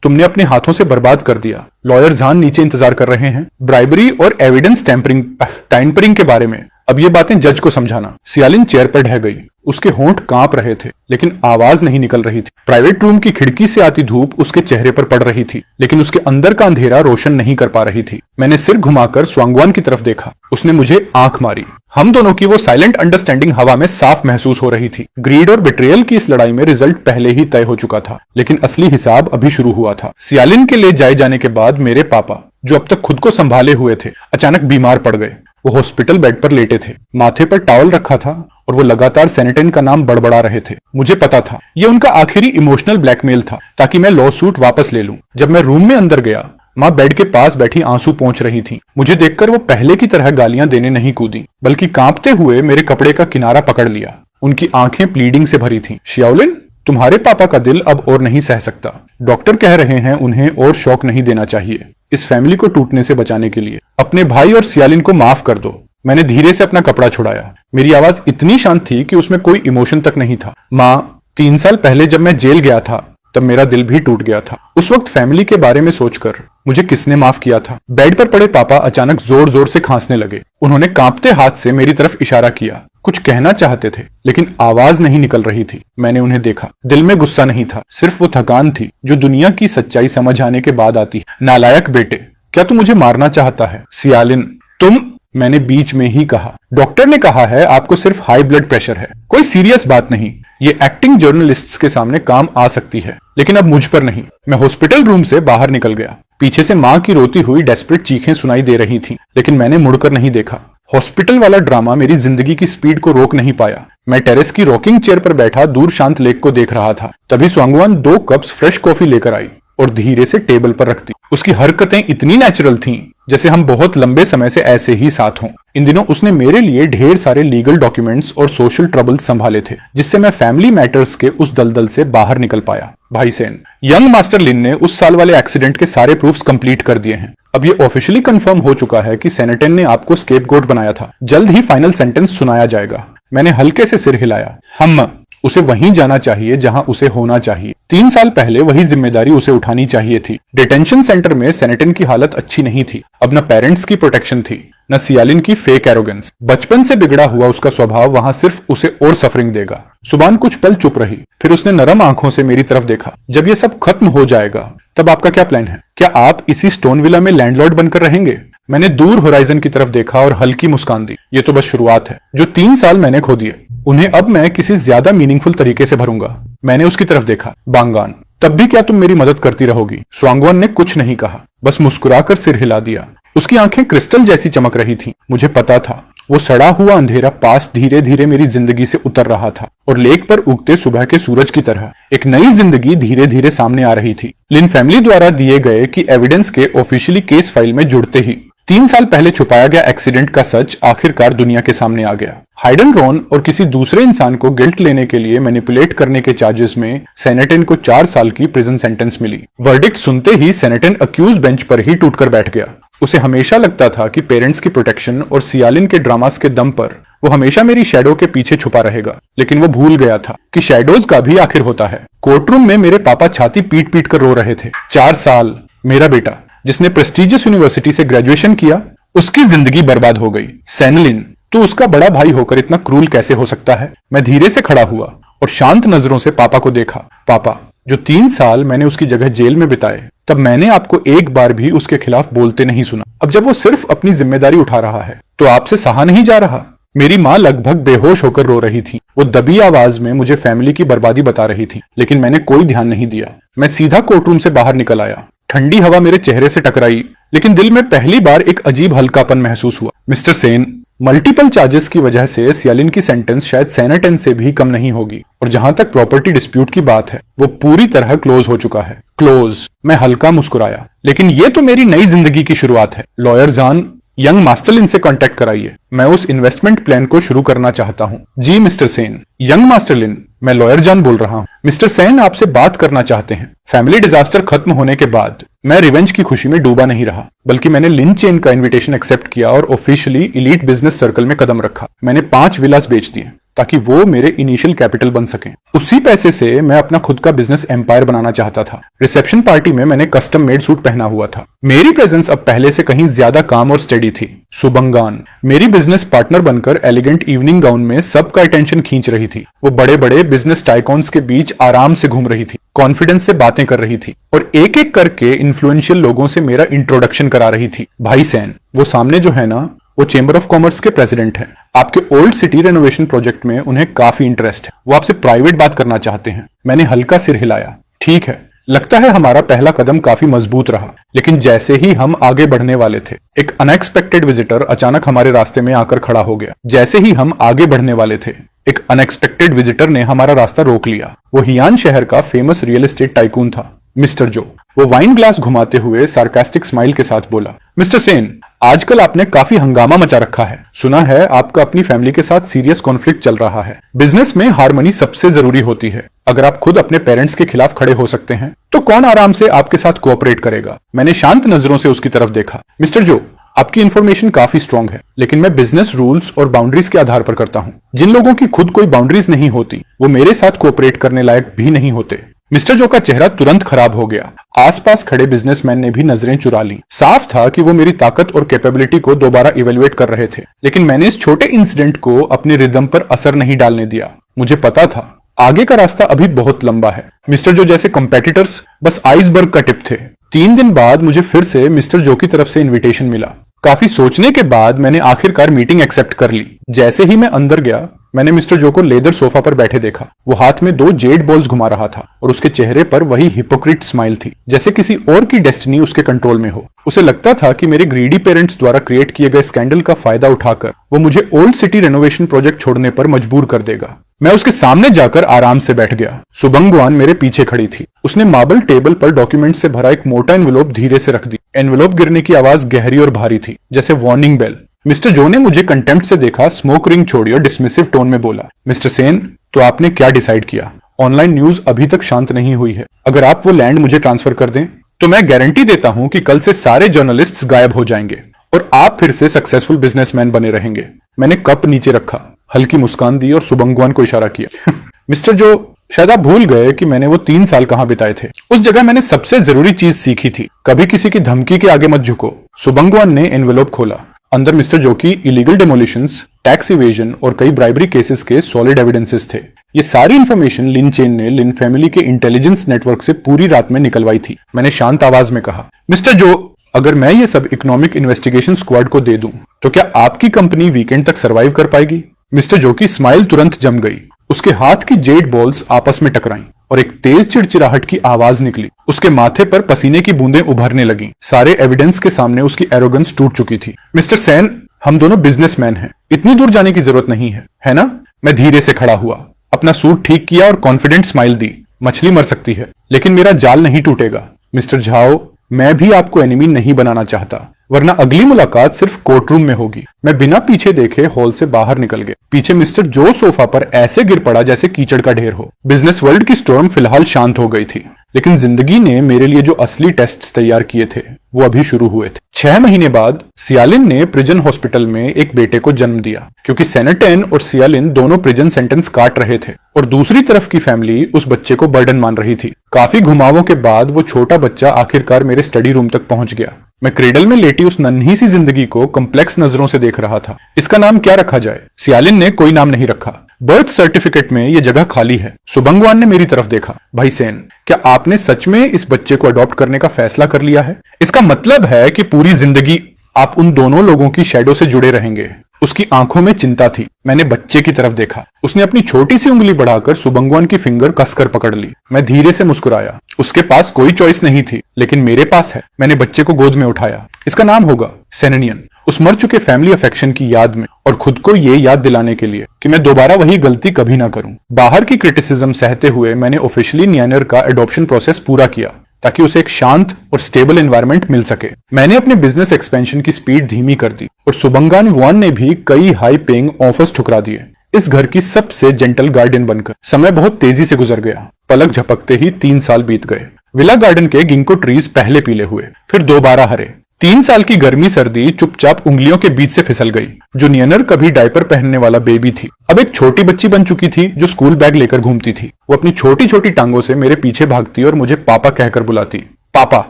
तुमने अपने हाथों से बर्बाद कर दिया। लॉयर जान नीचे इंतजार कर रहे हैं। ब्राइबरी और एविडेंस टैंपरिंग के बारे में अब ये बातें जज को समझाना। सियालिन चेयर पर ढह गई। उसके होंठ कांप रहे थे, लेकिन आवाज नहीं निकल रही थी। प्राइवेट रूम की खिड़की से आती धूप उसके चेहरे पर पड़ रही थी, लेकिन उसके अंदर का अंधेरा रोशन नहीं कर पा रही थी। मैंने सिर घुमाकर स्वांगवान की तरफ देखा। उसने मुझे आंख मारी। हम दोनों की वो साइलेंट अंडरस्टैंडिंग हवा में साफ महसूस हो रही थी। ग्रीड और बिट्रेयल की इस लड़ाई में रिजल्ट पहले ही तय हो चुका था, लेकिन असली हिसाब अभी शुरू हुआ था। सियालिन के ले जाए जाने के बाद मेरे पापा, जो अब तक खुद को संभाले हुए थे, अचानक बीमार पड़ गए। वो हॉस्पिटल बेड पर लेटे थे। माथे पर टॉवल रखा था और वो लगातार सेनेटन का नाम बड़बड़ा रहे थे। मुझे पता था ये उनका आखिरी इमोशनल ब्लैकमेल था, ताकि मैं लॉ सूट वापस ले लूं। जब मैं रूम में अंदर गया, माँ बेड के पास बैठी आंसू पोंछ रही थी। मुझे देखकर वो पहले की तरह गालियां देने नहीं कूदी, बल्कि कांपते हुए मेरे कपड़े का किनारा पकड़ लिया। उनकी आंखें प्लीडिंग से भरी थीं। शियाओलिन, तुम्हारे पापा का दिल अब और नहीं सह सकता। डॉक्टर कह रहे हैं उन्हें और शॉक नहीं देना चाहिए। इस फैमिली को टूटने से बचाने के लिए अपने भाई और सियालिन को माफ कर दो। मैंने धीरे से अपना कपड़ा छुड़ाया। मेरी आवाज इतनी शांत थी कि उसमें कोई इमोशन तक नहीं था। माँ, 3 साल पहले जब मैं जेल गया था, तब मेरा दिल भी टूट गया था। उस वक्त फैमिली के बारे में सोचकर मुझे किसने माफ किया था? बेड पर पड़े पापा अचानक जोर जोर से खांसने लगे। उन्होंने कांपते हाथ से मेरी तरफ इशारा किया। कुछ कहना चाहते थे, लेकिन आवाज नहीं निकल रही थी। मैंने उन्हें देखा। दिल में गुस्सा नहीं था, सिर्फ वो थकान थी जो दुनिया की सच्चाई समझ आने के बाद आती है। नालायक बेटे, क्या तू मुझे मारना चाहता है? सियालिन, तुम, मैंने बीच में ही कहा। डॉक्टर ने कहा है आपको सिर्फ हाई ब्लड प्रेशर है, कोई सीरियस बात नहीं। ये एक्टिंग जर्नलिस्ट्स के सामने काम आ सकती है, लेकिन अब मुझ पर नहीं। मैं हॉस्पिटल रूम से बाहर निकल गया। पीछे से माँ की रोती हुई डेस्परेट चीखें सुनाई दे रही थीं, लेकिन मैंने मुड़कर नहीं देखा। हॉस्पिटल वाला ड्रामा मेरी जिंदगी की स्पीड को रोक नहीं पाया। मैं टेरेस की रॉकिंग चेयर पर बैठा दूर शांत लेक को देख रहा था। तभी स्वांगवान 2 कप्स फ्रेश कॉफी लेकर आई और धीरे से टेबल पर रख दी। उसकी हरकतें इतनी नेचुरल थीं जैसे हम बहुत लंबे समय से ऐसे ही साथ हों। इन दिनों उसने मेरे लिए ढेर सारे लीगल डॉक्यूमेंट्स और सोशल ट्रबल्स संभाले थे, जिससे मैं फैमिली मैटर्स के उस दलदल से बाहर निकल पाया। भाई सेन, यंग मास्टर लिन ने उस साल वाले एक्सीडेंट के सारे प्रूफ्स कंप्लीट कर दिए हैं। अब ये ऑफिशियली कंफर्म हो चुका है कि सेनेटन ने आपको स्केपगोट बनाया था। जल्द ही फाइनल सेंटेंस सुनाया जाएगा। मैंने हल्के से सिर हिलाया। हम, उसे वहीं जाना चाहिए जहां उसे होना चाहिए। 3 साल पहले वही जिम्मेदारी उसे उठानी चाहिए थी। डिटेंशन सेंटर में सेनेटन की हालत अच्छी नहीं थी। अब न पेरेंट्स की प्रोटेक्शन थी, न सियालिन की फेक एरोगेंस। बचपन से बिगड़ा हुआ उसका स्वभाव वहां सिर्फ उसे और सफरिंग देगा। सुबान कुछ पल चुप रही, फिर उसने नरम आंखों से मेरी तरफ देखा। जब ये सब खत्म हो जाएगा, तब आपका क्या प्लान है? क्या आप इसी स्टोन विला में लैंडलॉर्ड बनकर रहेंगे? मैंने दूर होराइजन की तरफ देखा और हल्की मुस्कान दी। ये तो बस शुरुआत है। जो 3 साल मैंने खो दिए, उन्हें अब मैं किसी ज्यादा मीनिंगफुल तरीके से भरूंगा। मैंने उसकी तरफ देखा। बांगान, तब भी क्या तुम मेरी मदद करती रहोगी? स्वांगवान ने कुछ नहीं कहा, बस मुस्कुराकर सिर हिला दिया। उसकी आंखें क्रिस्टल जैसी चमक रही थीं। मुझे पता था वो सड़ा हुआ अंधेरा पास धीरे धीरे मेरी जिंदगी से उतर रहा था और लेक पर उगते सुबह के सूरज की तरह एक नई जिंदगी धीरे धीरे सामने आ रही थी। लिन फैमिली द्वारा दिए गए कि एविडेंस के ऑफिशियली केस फाइल में जुड़ते ही 3 साल पहले छुपाया गया एक्सीडेंट का सच आखिरकार दुनिया के सामने आ गया। हाइडन रॉन और किसी दूसरे इंसान को गिल्ट लेने के लिए मैनिपुलेट करने के चार्जेस में सेनेटन को 4 साल की प्रिजन सेंटेंस मिली। वर्डिक्ट सुनते ही सेनेटन अक्यूज बेंच पर ही टूटकर बैठ गया। उसे हमेशा लगता था कि पेरेंट्स की प्रोटेक्शन और सियालिन के ड्रामास के दम पर वो हमेशा मेरी शैडो के पीछे छुपा रहेगा, लेकिन वो भूल गया था कि शैडोज का भी आखिर होता है। कोर्टरूम में मेरे पापा छाती पीट पीट कर रो रहे थे। 4 साल मेरा बेटा जिसने प्रेस्टिजियस यूनिवर्सिटी से ग्रेजुएशन किया, उसकी जिंदगी बर्बाद हो गई। सैनलिन, तो उसका बड़ा भाई होकर इतना क्रूल कैसे हो सकता है? मैं धीरे से खड़ा हुआ और शांत नजरों से पापा को देखा। पापा, जो 3 साल मैंने उसकी जगह जेल में बिताए, तब मैंने आपको एक बार भी उसके खिलाफ बोलते नहीं सुना। अब जब वो सिर्फ अपनी जिम्मेदारी उठा रहा है तो आपसे सहा नहीं जा रहा। मेरी माँ लगभग बेहोश होकर रो रही थी। वो दबी आवाज में मुझे फैमिली की बर्बादी बता रही थी, लेकिन मैंने कोई ध्यान नहीं दिया। मैं सीधा कोर्टरूम से बाहर निकल आया। ठंडी हवा मेरे चेहरे से टकराई, लेकिन दिल में पहली बार एक अजीब हल्कापन महसूस हुआ। मिस्टर सेन, मल्टीपल चार्जेस की वजह से सियालिन की सेंटेंस शायद सेनेटन से भी कम नहीं होगी, और जहां तक प्रॉपर्टी डिस्प्यूट की बात है, वो पूरी तरह क्लोज हो चुका है। क्लोज? मैं हल्का मुस्कुराया। लेकिन ये तो मेरी नई जिंदगी की शुरुआत है। लॉयर जान, यंग मास्टरलिन से कांटेक्ट कराइए। मैं उस इन्वेस्टमेंट प्लान को शुरू करना चाहता हूँ। जी मिस्टर सेन। यंग मास्टरलिन, मैं लॉयर जान बोल रहा हूँ। मिस्टर सेन आपसे बात करना चाहते हैं। फैमिली डिजास्टर खत्म होने के बाद मैं रिवेंज की खुशी में डूबा नहीं रहा, बल्कि मैंने लिन चेन का इनविटेशन एक्सेप्ट किया और ऑफिशियली इलीट बिजनेस सर्कल में कदम रखा। मैंने 5 विलास बेच दिए ताकि वो मेरे इनिशियल कैपिटल बन सके। उसी पैसे से मैं अपना खुद का बिजनेस एम्पायर बनाना चाहता था। रिसेप्शन पार्टी में मैंने कस्टम मेड सूट पहना हुआ था। मेरी प्रेजेंस अब पहले से कहीं ज्यादा काम और स्टेडी थी। सुबंगान मेरी बिजनेस पार्टनर बनकर एलिगेंट इवनिंग गाउन में सबका अटेंशन खींच रही थी। वो बड़े बड़े बिजनेस टाइकॉन्स के बीच आराम से घूम रही थी, कॉन्फिडेंस से बातें कर रही थी और एक एक करके इन्फ्लुएंशियल लोगों से मेरा इंट्रोडक्शन करा रही थी। भाई सैन, वो सामने जो है ना, वो चेंबर ऑफ कॉमर्स के प्रेसिडेंट हैं। आपके ओल्ड सिटी रेनोवेशन प्रोजेक्ट में उन्हें काफी इंटरेस्ट है। वो आपसे प्राइवेट बात करना चाहते हैं। मैंने हल्का सिर हिलाया। ठीक है, लगता है हमारा पहला कदम काफी मजबूत रहा, लेकिन जैसे ही हम आगे बढ़ने वाले थे, एक अनएक्सपेक्टेड विजिटर अचानक हमारे रास्ते में आकर खड़ा हो गया। जैसे ही हम आगे बढ़ने वाले थे, एक अनएक्सपेक्टेड विजिटर ने हमारा रास्ता रोक लिया। वो हियान शहर का फेमस रियल एस्टेट टाइकून था, मिस्टर जो। वो वाइन ग्लास घुमाते हुए सार्कास्टिक स्माइल के साथ बोला, मिस्टर सेन, आजकल आपने काफी हंगामा मचा रखा है। सुना है आपका अपनी फैमिली के साथ सीरियस कॉन्फ्लिक्ट चल रहा है। बिजनेस में हार्मनी सबसे जरूरी होती है। अगर आप खुद अपने पेरेंट्स के खिलाफ खड़े हो सकते हैं, तो कौन आराम से आपके साथ कोऑपरेट करेगा? मैंने शांत नजरों से उसकी तरफ देखा। मिस्टर जो, आपकी इन्फॉर्मेशन काफी स्ट्रांग है, लेकिन मैं बिजनेस रूल्स और बाउंड्रीज के आधार पर करता हूँ। जिन लोगों की खुद कोई बाउंड्रीज नहीं होती, वो मेरे साथ कोऑपरेट करने लायक भी नहीं होते। मिस्टर जो का चेहरा तुरंत खराब हो गया। आसपास खड़े बिजनेसमैन ने भी नजरें चुरा ली। साफ था कि वो मेरी ताकत और कैपेबिलिटी को दोबारा इवेल्युएट कर रहे थे, लेकिन मैंने इस छोटे इंसिडेंट को अपने रिदम पर असर नहीं डालने दिया। मुझे पता था आगे का रास्ता अभी बहुत लंबा है। मिस्टर जो जैसे कंपेटिटर्स बस आइसबर्ग का टिप थे। 3 दिन बाद मुझे फिर से मिस्टर जो की तरफ से इन्विटेशन मिला। काफी सोचने के बाद मैंने आखिरकार मीटिंग एक्सेप्ट कर ली। जैसे ही मैं अंदर गया, मैंने मिस्टर जो को लेदर सोफा पर बैठे देखा। वो हाथ में 2 जेड बॉल्स घुमा रहा था और उसके चेहरे पर वही हिपोक्रिट स्माइल थी, जैसे किसी और की डेस्टिनी उसके कंट्रोल में हो। उसे लगता था कि मेरे ग्रीडी पेरेंट्स द्वारा क्रिएट किए गए स्कैंडल का फायदा उठाकर वो मुझे ओल्ड सिटी रेनोवेशन प्रोजेक्ट छोड़ने पर मजबूर कर देगा। मैं उसके सामने जाकर आराम से बैठ गया। सुबंगवान मेरे पीछे खड़ी थी। उसने मार्बल टेबल पर डॉक्यूमेंट से भरा एक मोटा एनवेलोप धीरे से रख दी। एनवेलोप गिरने की आवाज गहरी और भारी थी, जैसे वार्निंग बेल। मिस्टर जो ने मुझे कंटेम्प्ट से देखा, स्मोक रिंग छोड़ी और डिसमिसिव टोन में बोला, मिस्टर सेन, तो आपने क्या डिसाइड किया? ऑनलाइन न्यूज अभी तक शांत नहीं हुई है। अगर आप वो लैंड मुझे ट्रांसफर कर दें, तो मैं गारंटी देता हूं कि कल से सारे जर्नलिस्ट्स गायब हो जाएंगे और आप फिर से सक्सेसफुल बिजनेसमैन बने रहेंगे। मैंने कप नीचे रखा, हल्की मुस्कान दी और सुबंगवान को इशारा किया। मिस्टर जो, शायद आप भूल गए कि मैंने वो 3 साल कहां बिताए थे। उस जगह मैंने सबसे जरूरी चीज सीखी थी, कभी किसी की धमकी के आगे मत झुको। सुबंगवान ने एनवेलोप खोला। अंदर मिस्टर जो की इलीगल डेमोलिशंस, टैक्स इवेजन और कई ब्राइबरी केसेस के सॉलिड एविडेंसेस थे। ये सारी इंफॉर्मेशन लिन चेन ने लिन फैमिली के इंटेलिजेंस नेटवर्क से पूरी रात में निकलवाई थी। मैंने शांत आवाज में कहा, मिस्टर जो, अगर मैं ये सब इकोनॉमिक इन्वेस्टिगेशन स्क्वाड को दे दूं, तो क्या आपकी कंपनी वीकेंड तक सर्वाइव कर पाएगी? मिस्टर जो की स्माइल तुरंत जम गई। उसके हाथ की जेड बॉल्स आपस में टकराईं और एक तेज चिड़चिड़ाहट की आवाज निकली। उसके माथे पर पसीने की बूंदें उभरने लगीं। सारे एविडेंस के सामने उसकी एरोगेंस टूट चुकी थी। मिस्टर सेन, हम दोनों बिजनेसमैन हैं, इतनी दूर जाने की जरूरत नहीं है ना? मैं धीरे से खड़ा हुआ, अपना सूट ठीक किया और कॉन्फिडेंट स्माइल दी। मछली मर सकती है लेकिन मेरा जाल नहीं टूटेगा। मिस्टर झाओ, मैं भी आपको एनिमी नहीं बनाना चाहता, वरना अगली मुलाकात सिर्फ कोर्टरूम में होगी। मैं बिना पीछे देखे हॉल से बाहर निकल गया। पीछे मिस्टर जो सोफा पर ऐसे गिर पड़ा जैसे कीचड़ का ढेर हो। बिजनेस वर्ल्ड की स्टॉर्म फिलहाल शांत हो गई थी, लेकिन जिंदगी ने मेरे लिए जो असली टेस्ट्स तैयार किए थे वो अभी शुरू हुए थे। 6 महीने बाद सियालिन ने प्रिजन हॉस्पिटल में एक बेटे को जन्म दिया। क्योंकि सेनेटेन और सियालिन दोनों प्रिजन सेंटेंस काट रहे थे और दूसरी तरफ की फैमिली उस बच्चे को बर्डन मान रही थी। काफी घुमावों के बाद वो छोटा बच्चा आखिरकार मेरे स्टडी रूम तक पहुंच गया। मैं क्रेडल में लेटी उस नन्ही सी जिंदगी को कॉम्प्लेक्स नजरों से देख रहा था। इसका नाम क्या रखा जाए? सियालिन ने कोई नाम नहीं रखा। बर्थ सर्टिफिकेट में ये जगह खाली है। सुबंगवान ने मेरी तरफ देखा। भाई सेन, क्या आपने सच में इस बच्चे को अडॉप्ट करने का फैसला कर लिया है? इसका मतलब है कि पूरी जिंदगी आप उन दोनों लोगों की शैडो से जुड़े रहेंगे। उसकी आंखों में चिंता थी। मैंने बच्चे की तरफ देखा। उसने अपनी छोटी सी उंगली बढ़ाकर सुबंगवान की फिंगर कसकर पकड़ ली। मैं धीरे से मुस्कुराया। उसके पास कोई चॉइस नहीं थी, लेकिन मेरे पास है। मैंने बच्चे को गोद में उठाया। इसका नाम होगा सेनेनियन, उस मर चुके फैमिली अफेक्शन की याद में, और खुद को ये याद दिलाने के लिए कि मैं दोबारा वही गलती कभी ना करूं। बाहर की क्रिटिसिज्म सहते हुए मैंने ऑफिशियली नियानर का एडॉप्शन प्रोसेस पूरा किया ताकि उसे एक शांत और स्टेबल एनवायरनमेंट मिल सके। मैंने अपने बिजनेस एक्सपेंशन की स्पीड धीमी कर दी और सुबंगान वान ने भी कई हाई पेइंग ऑफर्स ठुकरा दिए। इस घर की सबसे जेंटल गार्डियन बनकर समय बहुत तेजी से गुजर गया। पलक झपकते ही 3 साल बीत गए। विला गार्डन के गिंको ट्रीज पहले पीले हुए, फिर दोबारा हरे। 3 साल की गर्मी सर्दी चुपचाप उंगलियों के बीच से फिसल गई। जो नियनर कभी डायपर पहनने वाला बेबी थी, अब एक छोटी बच्ची बन चुकी थी जो स्कूल बैग लेकर घूमती थी। वो अपनी छोटी छोटी टांगों से मेरे पीछे भागती और मुझे पापा कहकर बुलाती। पापा,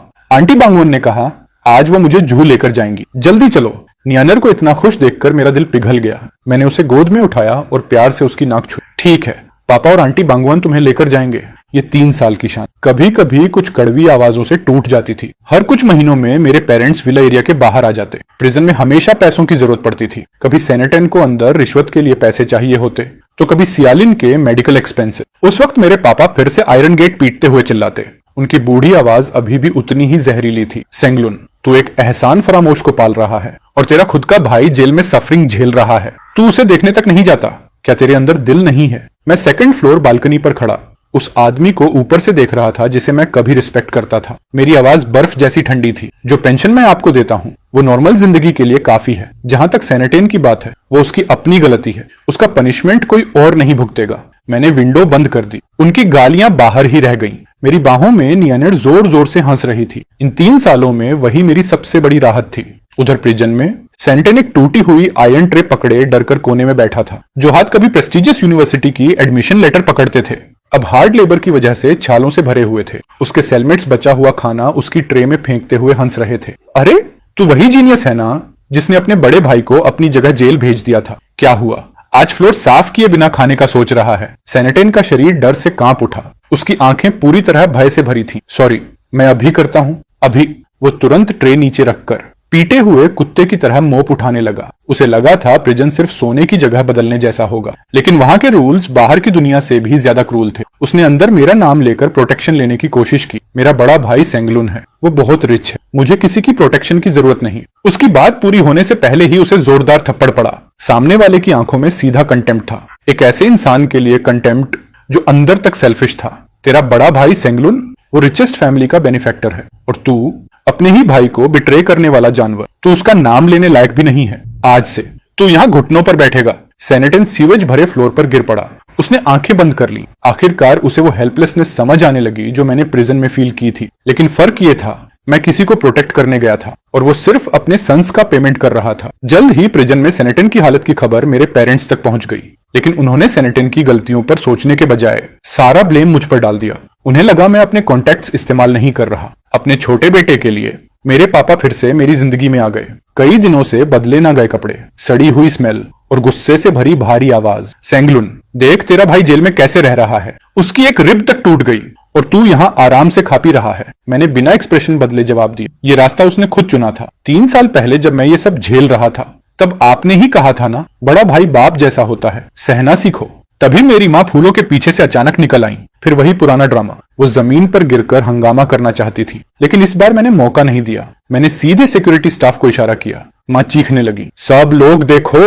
आंटी बांगवन ने कहा, आज वो मुझे जू लेकर जाएंगी, जल्दी चलो। नियनर को इतना खुश देखकर मेरा दिल पिघल गया। मैंने उसे गोद में उठाया और प्यार से उसकी नाक छुई। ठीक है, पापा और आंटी बांगवन तुम्हें लेकर जाएंगे। ये 3 साल की शान कभी कभी कुछ कड़वी आवाजों से टूट जाती थी। हर कुछ महीनों में मेरे पेरेंट्स विला एरिया के बाहर आ जाते। प्रिजन में हमेशा पैसों की जरूरत पड़ती थी। कभी सेनेटन को अंदर रिश्वत के लिए पैसे चाहिए होते, तो कभी सियालिन के मेडिकल एक्सपेंसेस। उस वक्त मेरे पापा फिर से आयरन गेट पीटते हुए चिल्लाते। उनकी बूढ़ी आवाज अभी भी उतनी ही जहरीली थी। सेंगलुन, तू एक एहसान फरामोश को पाल रहा है और तेरा खुद का भाई जेल में सफरिंग झेल रहा है। तू उसे देखने तक नहीं जाता? क्या तेरे अंदर दिल नहीं है? मैं 2nd फ्लोर बालकनी पर खड़ा उस आदमी को ऊपर से देख रहा था जिसे मैं कभी रिस्पेक्ट करता था। मेरी आवाज बर्फ जैसी ठंडी थी। जो पेंशन मैं आपको देता हूँ वो नॉर्मल जिंदगी के लिए काफी है। जहां तक सेनेटेन की बात है, वो उसकी अपनी गलती है। उसका पनिशमेंट कोई और नहीं भुगतेगा। मैंने विंडो बंद कर दी। उनकी गालियां बाहर ही रह गईं। मेरी बाहों में नियनर जोर जोर से हंस रही थी। इन 3 सालों में वही मेरी सबसे बड़ी राहत थी। उधर प्रिजन में सेंटेन एक टूटी हुई आयरन ट्रे पकड़े डरकर कोने में बैठा था। जो हाथ कभी प्रेस्टिजियस यूनिवर्सिटी की एडमिशन लेटर पकड़ते थे, अब हार्ड लेबर की वजह से छालों से भरे हुए थे। उसके सेलमेट्स बचा हुआ खाना उसकी ट्रे में फेंकते हुए हंस रहे थे। अरे, तू वही जीनियस है ना जिसने अपने बड़े भाई को अपनी जगह जेल भेज दिया था? क्या हुआ? आज फ्लोर साफ किए बिना खाने का सोच रहा है। सेनेटेन का शरीर डर से कांप उठा। उसकी आंखें पूरी तरह भय से भरी थीं। सॉरी, मैं अभी करता हूं, अभी। वो तुरंत ट्रे नीचे रखकर पीटे हुए कुत्ते की तरह मोप उठाने लगा। उसे लगा था प्रिजन सिर्फ सोने की जगह बदलने जैसा होगा, लेकिन वहां के रूल्स बाहर की दुनिया से भी ज्यादा क्रूल थे। उसने अंदर मेरा नाम लेकर प्रोटेक्शन लेने की कोशिश की। मेरा बड़ा भाई सेंगलुन है, वो बहुत रिच है, मुझे किसी की प्रोटेक्शन की जरूरत नहीं। उसकी बात पूरी होने से पहले ही उसे जोरदार थप्पड़ पड़ा। सामने वाले की आंखों में सीधा कंटेम्प्ट था। एक ऐसे इंसान के लिए कंटेम्प्ट जो अंदर तक सेल्फिश था। तेरा बड़ा भाई सेंगलुन वो रिचेस्ट फैमिली का बेनिफैक्टर है, और तू अपने ही भाई को बिट्रे करने वाला जानवर। तू उसका नाम लेने लायक भी नहीं है। आज से तू यहाँ घुटनों पर बैठेगा। सेनेटन सीवेज भरे फ्लोर पर गिर पड़ा। उसने आंखें बंद कर ली। आखिरकार उसे वो हेल्पलेसनेस समझ आने लगी जो मैंने प्रिजन में फील की थी। लेकिन फर्क ये था, मैं किसी को प्रोटेक्ट करने गया था और वो सिर्फ अपने सन्स का पेमेंट कर रहा था। जल्द ही प्रिजन में सेनेटन की हालत की खबर मेरे पेरेंट्स तक पहुंच गई, लेकिन उन्होंने सेनेटन की गलतियों पर सोचने के बजाय सारा ब्लेम मुझ पर डाल दिया। उन्हें लगा मैं अपने कॉन्टैक्ट्स इस्तेमाल नहीं कर रहा। अपने छोटे बेटे के लिए मेरे पापा फिर से मेरी जिंदगी में आ गए। कई दिनों से बदले ना गए कपड़े, सड़ी हुई स्मेल और गुस्से से भरी भारी आवाज। सेंगलुन, देख तेरा भाई जेल में कैसे रह रहा है। उसकी एक रिब तक टूट गई और तू यहाँ आराम से खा पी रहा है। मैंने बिना एक्सप्रेशन बदले जवाब दिया। ये रास्ता उसने खुद चुना था। 3 साल पहले जब मैं ये सब झेल रहा था, तब आपने ही कहा था ना, बड़ा भाई बाप जैसा होता है, सहना सीखो। तभी मेरी माँ फूलों के पीछे से अचानक निकल आई। फिर वही पुराना ड्रामा। वो जमीन पर गिरकर हंगामा करना चाहती थी, लेकिन इस बार मैंने मौका नहीं दिया। मैंने सीधे सिक्योरिटी स्टाफ को इशारा किया। माँ चीखने लगी, सब लोग देखो,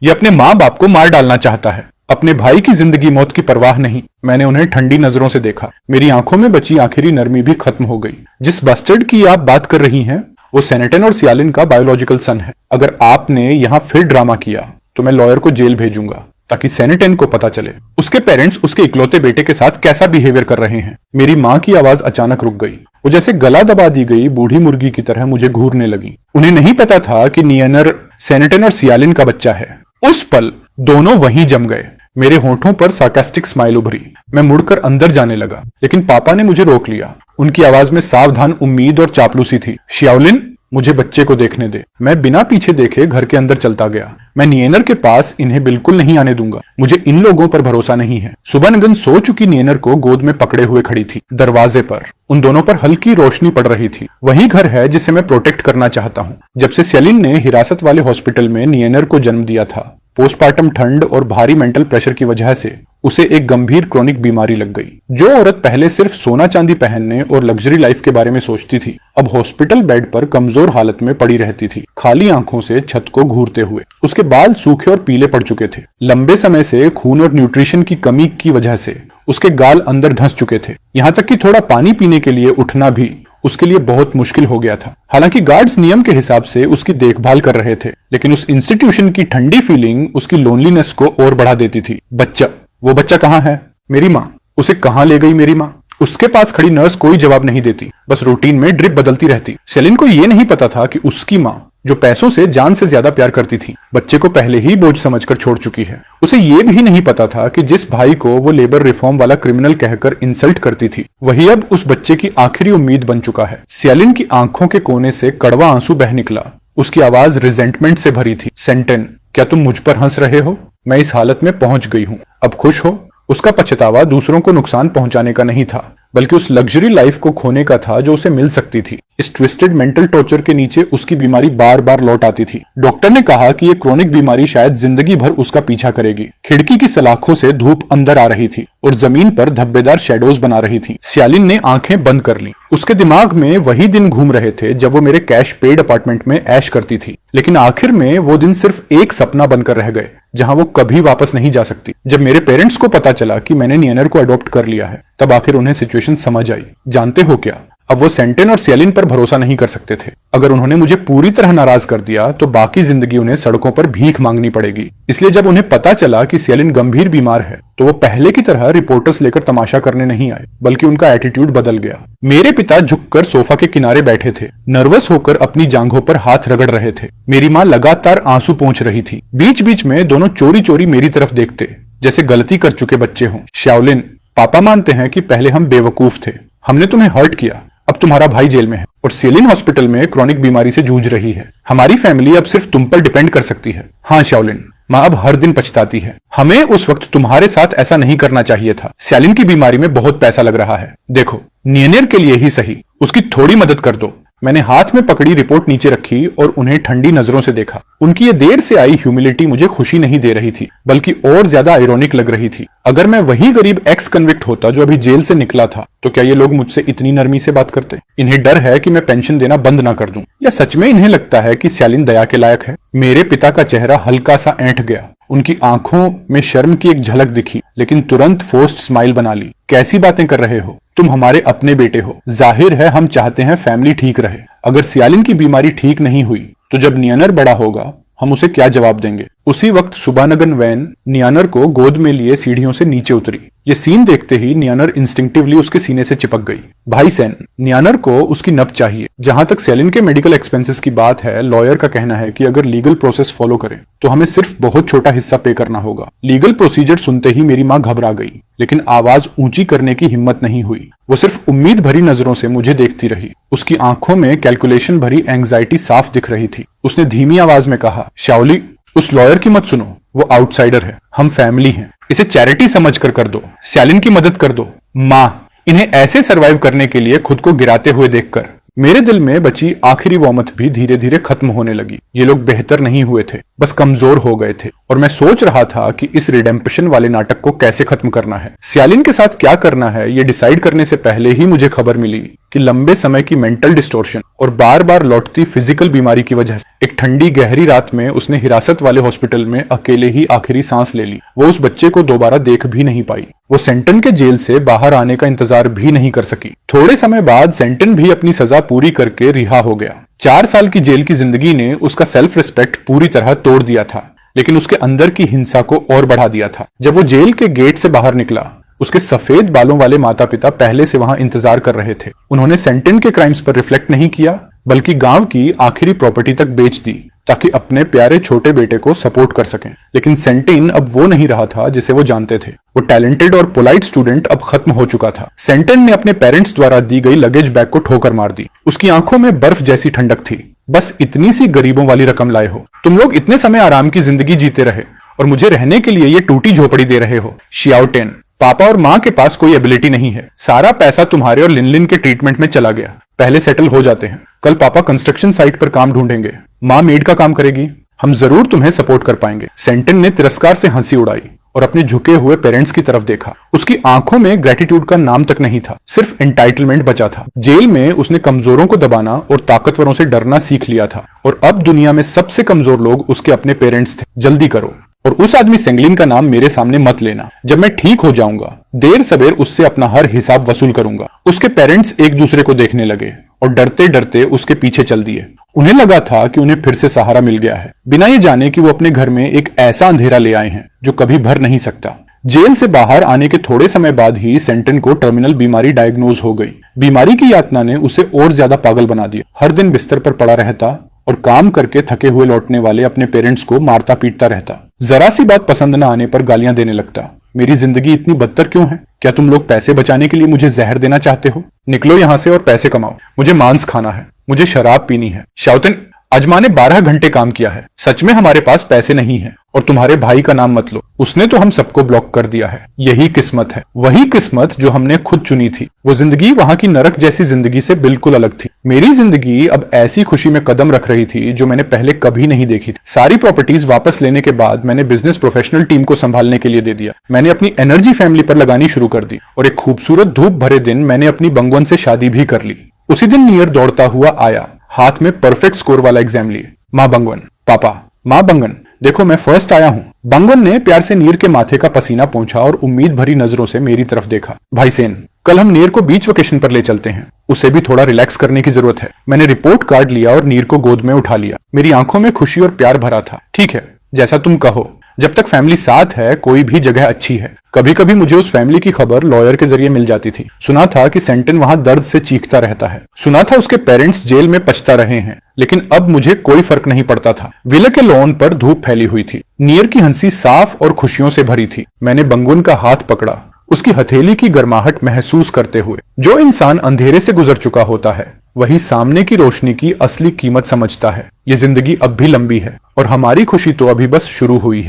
ये अपने माँ बाप को मार डालना चाहता है, अपने भाई की जिंदगी मौत की परवाह नहीं। मैंने उन्हें ठंडी नजरों से देखा। मेरी आंखों में बची आखिरी नरमी भी खत्म हो गई। जिस बस्टर्ड की आप बात कर रही हैं, वो सेनेटन और सियालिन का बायोलॉजिकल सन है। अगर आपने यहाँ फिर ड्रामा किया तो मैं लॉयर को जेल भेजूंगा ताकि सेनेटन को पता चले उसके पेरेंट्स उसके इकलौते बेटे के साथ कैसा बिहेवियर कर रहे हैं। मेरी माँ की आवाज अचानक रुक गई। वो जैसे गला दबा दी गई बूढ़ी मुर्गी की तरह मुझे घूरने लगी। उन्हें नहीं पता था कि नियनर सेनेटन और सियालिन का बच्चा है। उस पल दोनों वहीं जम गए। मेरे होठों पर सार्कास्टिक स्माइल उभरी। मैं मुड़कर अंदर जाने लगा, लेकिन पापा ने मुझे रोक लिया। उनकी आवाज में सावधान उम्मीद और चापलूसी थी। श्याओलिन, मुझे बच्चे को देखने दे। मैं बिना पीछे देखे घर के अंदर चलता गया। मैं नियनर के पास इन्हें बिल्कुल नहीं आने दूंगा। मुझे इन लोगों पर भरोसा नहीं है। सुबह नगन सो चुकी नियनर को गोद में पकड़े हुए खड़ी थी। दरवाजे पर उन दोनों पर हल्की रोशनी पड़ रही थी। वही घर है जिसे मैं प्रोटेक्ट करना चाहता हूँ। जब से सेलिन ने हिरासत वाले हॉस्पिटल में नियनर को जन्म दिया था, पोस्टमार्टम ठंड और भारी मेंटल प्रेशर की वजह से उसे एक गंभीर क्रोनिक बीमारी लग गई। जो औरत पहले सिर्फ सोना चांदी पहनने और लग्जरी लाइफ के बारे में सोचती थी, अब हॉस्पिटल बेड पर कमजोर हालत में पड़ी रहती थी, खाली आंखों से छत को घूरते हुए। उसके बाल सूखे और पीले पड़ चुके थे। लंबे समय से खून और न्यूट्रिशन की कमी की वजह से उसके गाल अंदर धंस चुके थे। यहाँ तक कि थोड़ा पानी पीने के लिए उठना भी उसके लिए बहुत मुश्किल हो गया था। हालांकि गार्ड्स नियम के हिसाब से उसकी देखभाल कर रहे थे, लेकिन उस इंस्टीट्यूशन की ठंडी फीलिंग उसकी लोनलीनेस को और बढ़ा देती थी। बच्चा, वो बच्चा कहाँ है? मेरी माँ, उसे कहाँ ले गई मेरी माँ? उसके पास खड़ी नर्स कोई जवाब नहीं देती, बस रूटीन में ड्रिप बदलती रहती। सेलिन को यह नहीं पता था कि उसकी माँ, जो पैसों से जान से ज्यादा प्यार करती थी, बच्चे को पहले ही बोझ समझकर छोड़ चुकी है। उसे ये भी नहीं पता था कि जिस भाई को वो लेबर रिफॉर्म वाला क्रिमिनल कहकर इंसल्ट करती थी, वही अब उस बच्चे की आखिरी उम्मीद बन चुका है। सेलिन की आंखों के कोने से कड़वा आंसू बह निकला। उसकी आवाज रिजेंटमेंट से भरी थी। सेंटेन, क्या तुम मुझ पर हंस रहे हो? मैं इस हालत में पहुंच गई हूँ, अब खुश हो? उसका पछतावा दूसरों को नुकसान पहुंचाने का नहीं था, बल्कि उस लग्जरी लाइफ को खोने का था जो उसे मिल सकती थी। इस ट्विस्टेड मेंटल टॉर्चर के नीचे उसकी बीमारी बार बार लौट आती थी। डॉक्टर ने कहा कि ये क्रोनिक बीमारी शायद जिंदगी भर उसका पीछा करेगी। खिड़की की सलाखों से धूप अंदर आ रही थी और जमीन पर धब्बेदार शेडोज बना रही थी। सियालिन ने आंखें बंद कर ली। उसके दिमाग में वही दिन घूम रहे थे जब वो मेरे कैश पेड अपार्टमेंट में ऐश करती थी, लेकिन आखिर में वो दिन सिर्फ एक सपना बनकर रह गए, जहां वो कभी वापस नहीं जा सकती। जब मेरे पेरेंट्स को पता चला कि मैंने नियनर को अडॉप्ट कर लिया है, तब आखिर उन्हें सिचुएशन समझ आई। जानते हो क्या, अब वो सेंटेन और सेलिन पर भरोसा नहीं कर सकते थे। अगर उन्होंने मुझे पूरी तरह नाराज कर दिया तो बाकी जिंदगी उन्हें सड़कों पर भीख मांगनी पड़ेगी। इसलिए जब उन्हें पता चला कि सेलिन गंभीर बीमार है, तो वो पहले की तरह रिपोर्टर्स लेकर तमाशा करने नहीं आए, बल्कि उनका एटीट्यूड बदल गया। मेरे पिता झुककर सोफा के किनारे बैठे थे, नर्वस होकर अपनी जांघों पर हाथ रगड़ रहे थे। मेरी माँ लगातार आंसू पोंछ रही थी। बीच बीच में दोनों चोरी चोरी मेरी तरफ देखते, जैसे गलती कर चुके बच्चे हों। श्याओलिन, पापा मानते हैं कि पहले हम बेवकूफ थे, हमने तुम्हें हर्ट किया। अब तुम्हारा भाई जेल में है और सेलिन हॉस्पिटल में क्रोनिक बीमारी से जूझ रही है। हमारी फैमिली अब सिर्फ तुम पर डिपेंड कर सकती है। हाँ श्याओलिन, माँ अब हर दिन पछताती है। हमें उस वक्त तुम्हारे साथ ऐसा नहीं करना चाहिए था। सेलिन की बीमारी में बहुत पैसा लग रहा है। देखो, नियनेर के लिए ही सही, उसकी थोड़ी मदद कर दो। मैंने हाथ में पकड़ी रिपोर्ट नीचे रखी और उन्हें ठंडी नजरों से देखा। उनकी ये देर से आई ह्यूमिलिटी मुझे खुशी नहीं दे रही थी, बल्कि और ज्यादा आयरॉनिक लग रही थी। अगर मैं वही गरीब एक्स कन्विक्ट होता जो अभी जेल से निकला था, तो क्या ये लोग मुझसे इतनी नरमी से बात करते? इन्हें डर है कि मैं पेंशन देना बंद ना कर दूं, या सच में इन्हें लगता है कि सेलिन दया के लायक है? मेरे पिता का चेहरा हल्का सा ऐंठ गया। उनकी आंखों में शर्म की एक झलक दिखी, लेकिन तुरंत फोर्स्ड स्माइल बना ली। कैसी बातें कर रहे हो? तुम हमारे अपने बेटे हो। जाहिर है हम चाहते हैं फैमिली ठीक रहे। अगर सियालिन की बीमारी ठीक नहीं हुई, तो जब नियनर बड़ा होगा, हम उसे क्या जवाब देंगे? उसी वक्त सुबानगन वैन नियानर को गोद में लिए सीढ़ियों से नीचे उतरी। ये सीन देखते ही नियानर इंस्टिंक्टिवली उसके सीने से चिपक गई। भाई सेन, नियानर को उसकी नब चाहिए। जहां तक सेलिन के मेडिकल एक्सपेंसेस की बात है, लॉयर का कहना है कि अगर लीगल प्रोसेस फॉलो करें तो हमें सिर्फ बहुत छोटा हिस्सा पे करना होगा। लीगल प्रोसीजर सुनते ही मेरी माँ घबरा गई, लेकिन आवाज ऊंची करने की हिम्मत नहीं हुई। वो सिर्फ उम्मीद भरी नजरों से मुझे देखती रही। उसकी आंखों में कैलकुलेशन भरी एंग्जाइटी साफ दिख रही थी। उसने धीमी आवाज में कहा, शाओली, उस लॉयर की मत सुनो, वो आउटसाइडर है। हम फैमिली हैं। इसे चैरिटी समझ कर दो। सेलिन की मदद कर दो। माँ, इन्हें ऐसे सरवाइव करने के लिए खुद को गिराते हुए देखकर मेरे दिल में बची आखिरी वॉमत भी धीरे धीरे खत्म होने लगी। ये लोग बेहतर नहीं हुए थे, बस कमजोर हो गए थे। और मैं सोच रहा था कि इस रिडेम्पशन वाले नाटक को कैसे खत्म करना है। सियालिन के साथ क्या करना है, ये डिसाइड करने से पहले ही मुझे खबर मिली कि लंबे समय की मेंटल डिस्टॉर्शन और बार बार लौटती फिजिकल बीमारी की वजह से एक ठंडी गहरी रात में उसने हिरासत वाले हॉस्पिटल में अकेले ही आखिरी सांस ले ली। वो उस बच्चे को दोबारा देख भी नहीं पाई। वो सेंटन के जेल से बाहर आने का इंतजार भी नहीं कर सकी। थोड़े समय बाद सेंटन भी अपनी सजा पूरी करके रिहा हो गया। 4 साल की जेल की जिंदगी ने उसका सेल्फ रिस्पेक्ट पूरी तरह तोड़ दिया था, लेकिन उसके अंदर की हिंसा को और बढ़ा दिया था। जब वो जेल के गेट से बाहर निकला, उसके सफेद बालों वाले माता पिता पहले से वहां इंतजार कर रहे थे। उन्होंने सेंटन के क्राइम्स पर रिफ्लेक्ट नहीं किया, बल्कि गांव की आखिरी प्रॉपर्टी तक बेच दी ताकि अपने प्यारे छोटे बेटे को सपोर्ट कर सकें। लेकिन सेंटिन अब वो नहीं रहा था जिसे वो जानते थे। वो टैलेंटेड और पोलाइट स्टूडेंट अब खत्म हो चुका था। सेंटन ने अपने पेरेंट्स द्वारा दी गई लगेज बैग को ठोकर मार दी। उसकी आंखों में बर्फ जैसी ठंडक थी। बस इतनी सी गरीबों वाली रकम लाए हो। तुम लोग इतने समय आराम की जिंदगी जीते रहे और मुझे रहने के लिए ये टूटी झोपड़ी दे रहे हो। शियाओटेन, पापा और माँ के पास कोई एबिलिटी नहीं है। सारा पैसा तुम्हारे और लिनलिन के ट्रीटमेंट में चला गया। पहले सेटल हो जाते हैं। कल पापा कंस्ट्रक्शन साइट पर काम ढूंढेंगे, माँ मेड का काम करेगी। हम जरूर तुम्हें सपोर्ट कर पाएंगे। सेंटन ने तिरस्कार से हंसी उड़ाई और अपने झुके हुए पेरेंट्स की तरफ देखा। उसकी आंखों में ग्रेटिट्यूड का नाम तक नहीं था, सिर्फ एंटाइटलमेंट बचा था। जेल में उसने कमजोरों को दबाना और ताकतवरों से डरना सीख लिया था, और अब दुनिया में सबसे कमजोर लोग उसके अपने पेरेंट्स थे। जल्दी करो और उस आदमी सेंगलिन का नाम मेरे सामने मत लेना। जब मैं ठीक हो जाऊंगा, देर सवेर उससे अपना हर हिसाब वसूल करूंगा। उसके पेरेंट्स एक दूसरे को देखने लगे और डरते डरते उसके पीछे चल दिए। उन्हें लगा था कि उन्हें फिर से सहारा मिल गया है, बिना ये जाने कि वो अपने घर में एक ऐसा अंधेरा ले आए हैं जो कभी भर नहीं सकता। जेल से बाहर आने के थोड़े समय बाद ही सेंटन को टर्मिनल बीमारी डायग्नोज हो गई। बीमारी की यातना ने उसे और ज्यादा पागल बना दिया। हर दिन बिस्तर पर पड़ा रहता और काम करके थके हुए लौटने वाले अपने पेरेंट्स को मारता पीटता रहता। जरा सी बात पसंद न आने पर गालियां देने लगता। मेरी जिंदगी इतनी बदतर क्यों है? क्या तुम लोग पैसे बचाने के लिए मुझे जहर देना चाहते हो? निकलो यहाँ से और पैसे कमाओ। मुझे मांस खाना है, मुझे शराब पीनी है। शाओतेन, अजमा ने 12 घंटे काम किया है। सच में हमारे पास पैसे नहीं है। और तुम्हारे भाई का नाम मत लो, उसने तो हम सबको ब्लॉक कर दिया है। यही किस्मत है, वही किस्मत जो हमने खुद चुनी थी। वो जिंदगी वहां की नरक जैसी जिंदगी से बिल्कुल अलग थी। मेरी जिंदगी अब ऐसी खुशी में कदम रख रही थी जो मैंने पहले कभी नहीं देखी थी। सारी प्रॉपर्टीज वापस लेने के बाद मैंने बिजनेस प्रोफेशनल टीम को संभालने के लिए दे दिया। मैंने अपनी एनर्जी फैमिली पर लगानी शुरू कर दी, और एक खूबसूरत धूप भरे दिन मैंने अपनी बंगवन से शादी भी कर ली। उसी दिन नियर दौड़ता हुआ आया, हाथ में परफेक्ट स्कोर वाला एग्जाम लिए। माँ बंगवन, पापा, माँ बंगन, देखो मैं फर्स्ट आया हूँ। बंगन ने प्यार से नीर के माथे का पसीना पोंछा और उम्मीद भरी नजरों से मेरी तरफ देखा। भाई सेन, कल हम नीर को बीच वेकेशन पर ले चलते हैं। उसे भी थोड़ा रिलैक्स करने की जरूरत है। मैंने रिपोर्ट कार्ड लिया और नीर को गोद में उठा लिया। मेरी आंखों में खुशी और प्यार भरा था। ठीक है, जैसा तुम कहो। जब तक फैमिली साथ है, कोई भी जगह अच्छी है। कभी कभी मुझे उस फैमिली की खबर लॉयर के जरिए मिल जाती थी। सुना था कि सेंटन वहां दर्द से चीखता रहता है। सुना था उसके पेरेंट्स जेल में पछता रहे हैं। लेकिन अब मुझे कोई फर्क नहीं पड़ता था। विला के लॉन पर धूप फैली हुई थी। नियर की हंसी साफ और खुशियों से भरी थी। मैंने बंगुन का हाथ पकड़ा, उसकी हथेली की गर्माहट महसूस करते हुए। जो इंसान अंधेरे से गुजर चुका होता है, वही सामने की रोशनी की असली कीमत समझता है। ये जिंदगी अब भी लंबी है और हमारी खुशी तो अभी बस शुरू हुई है।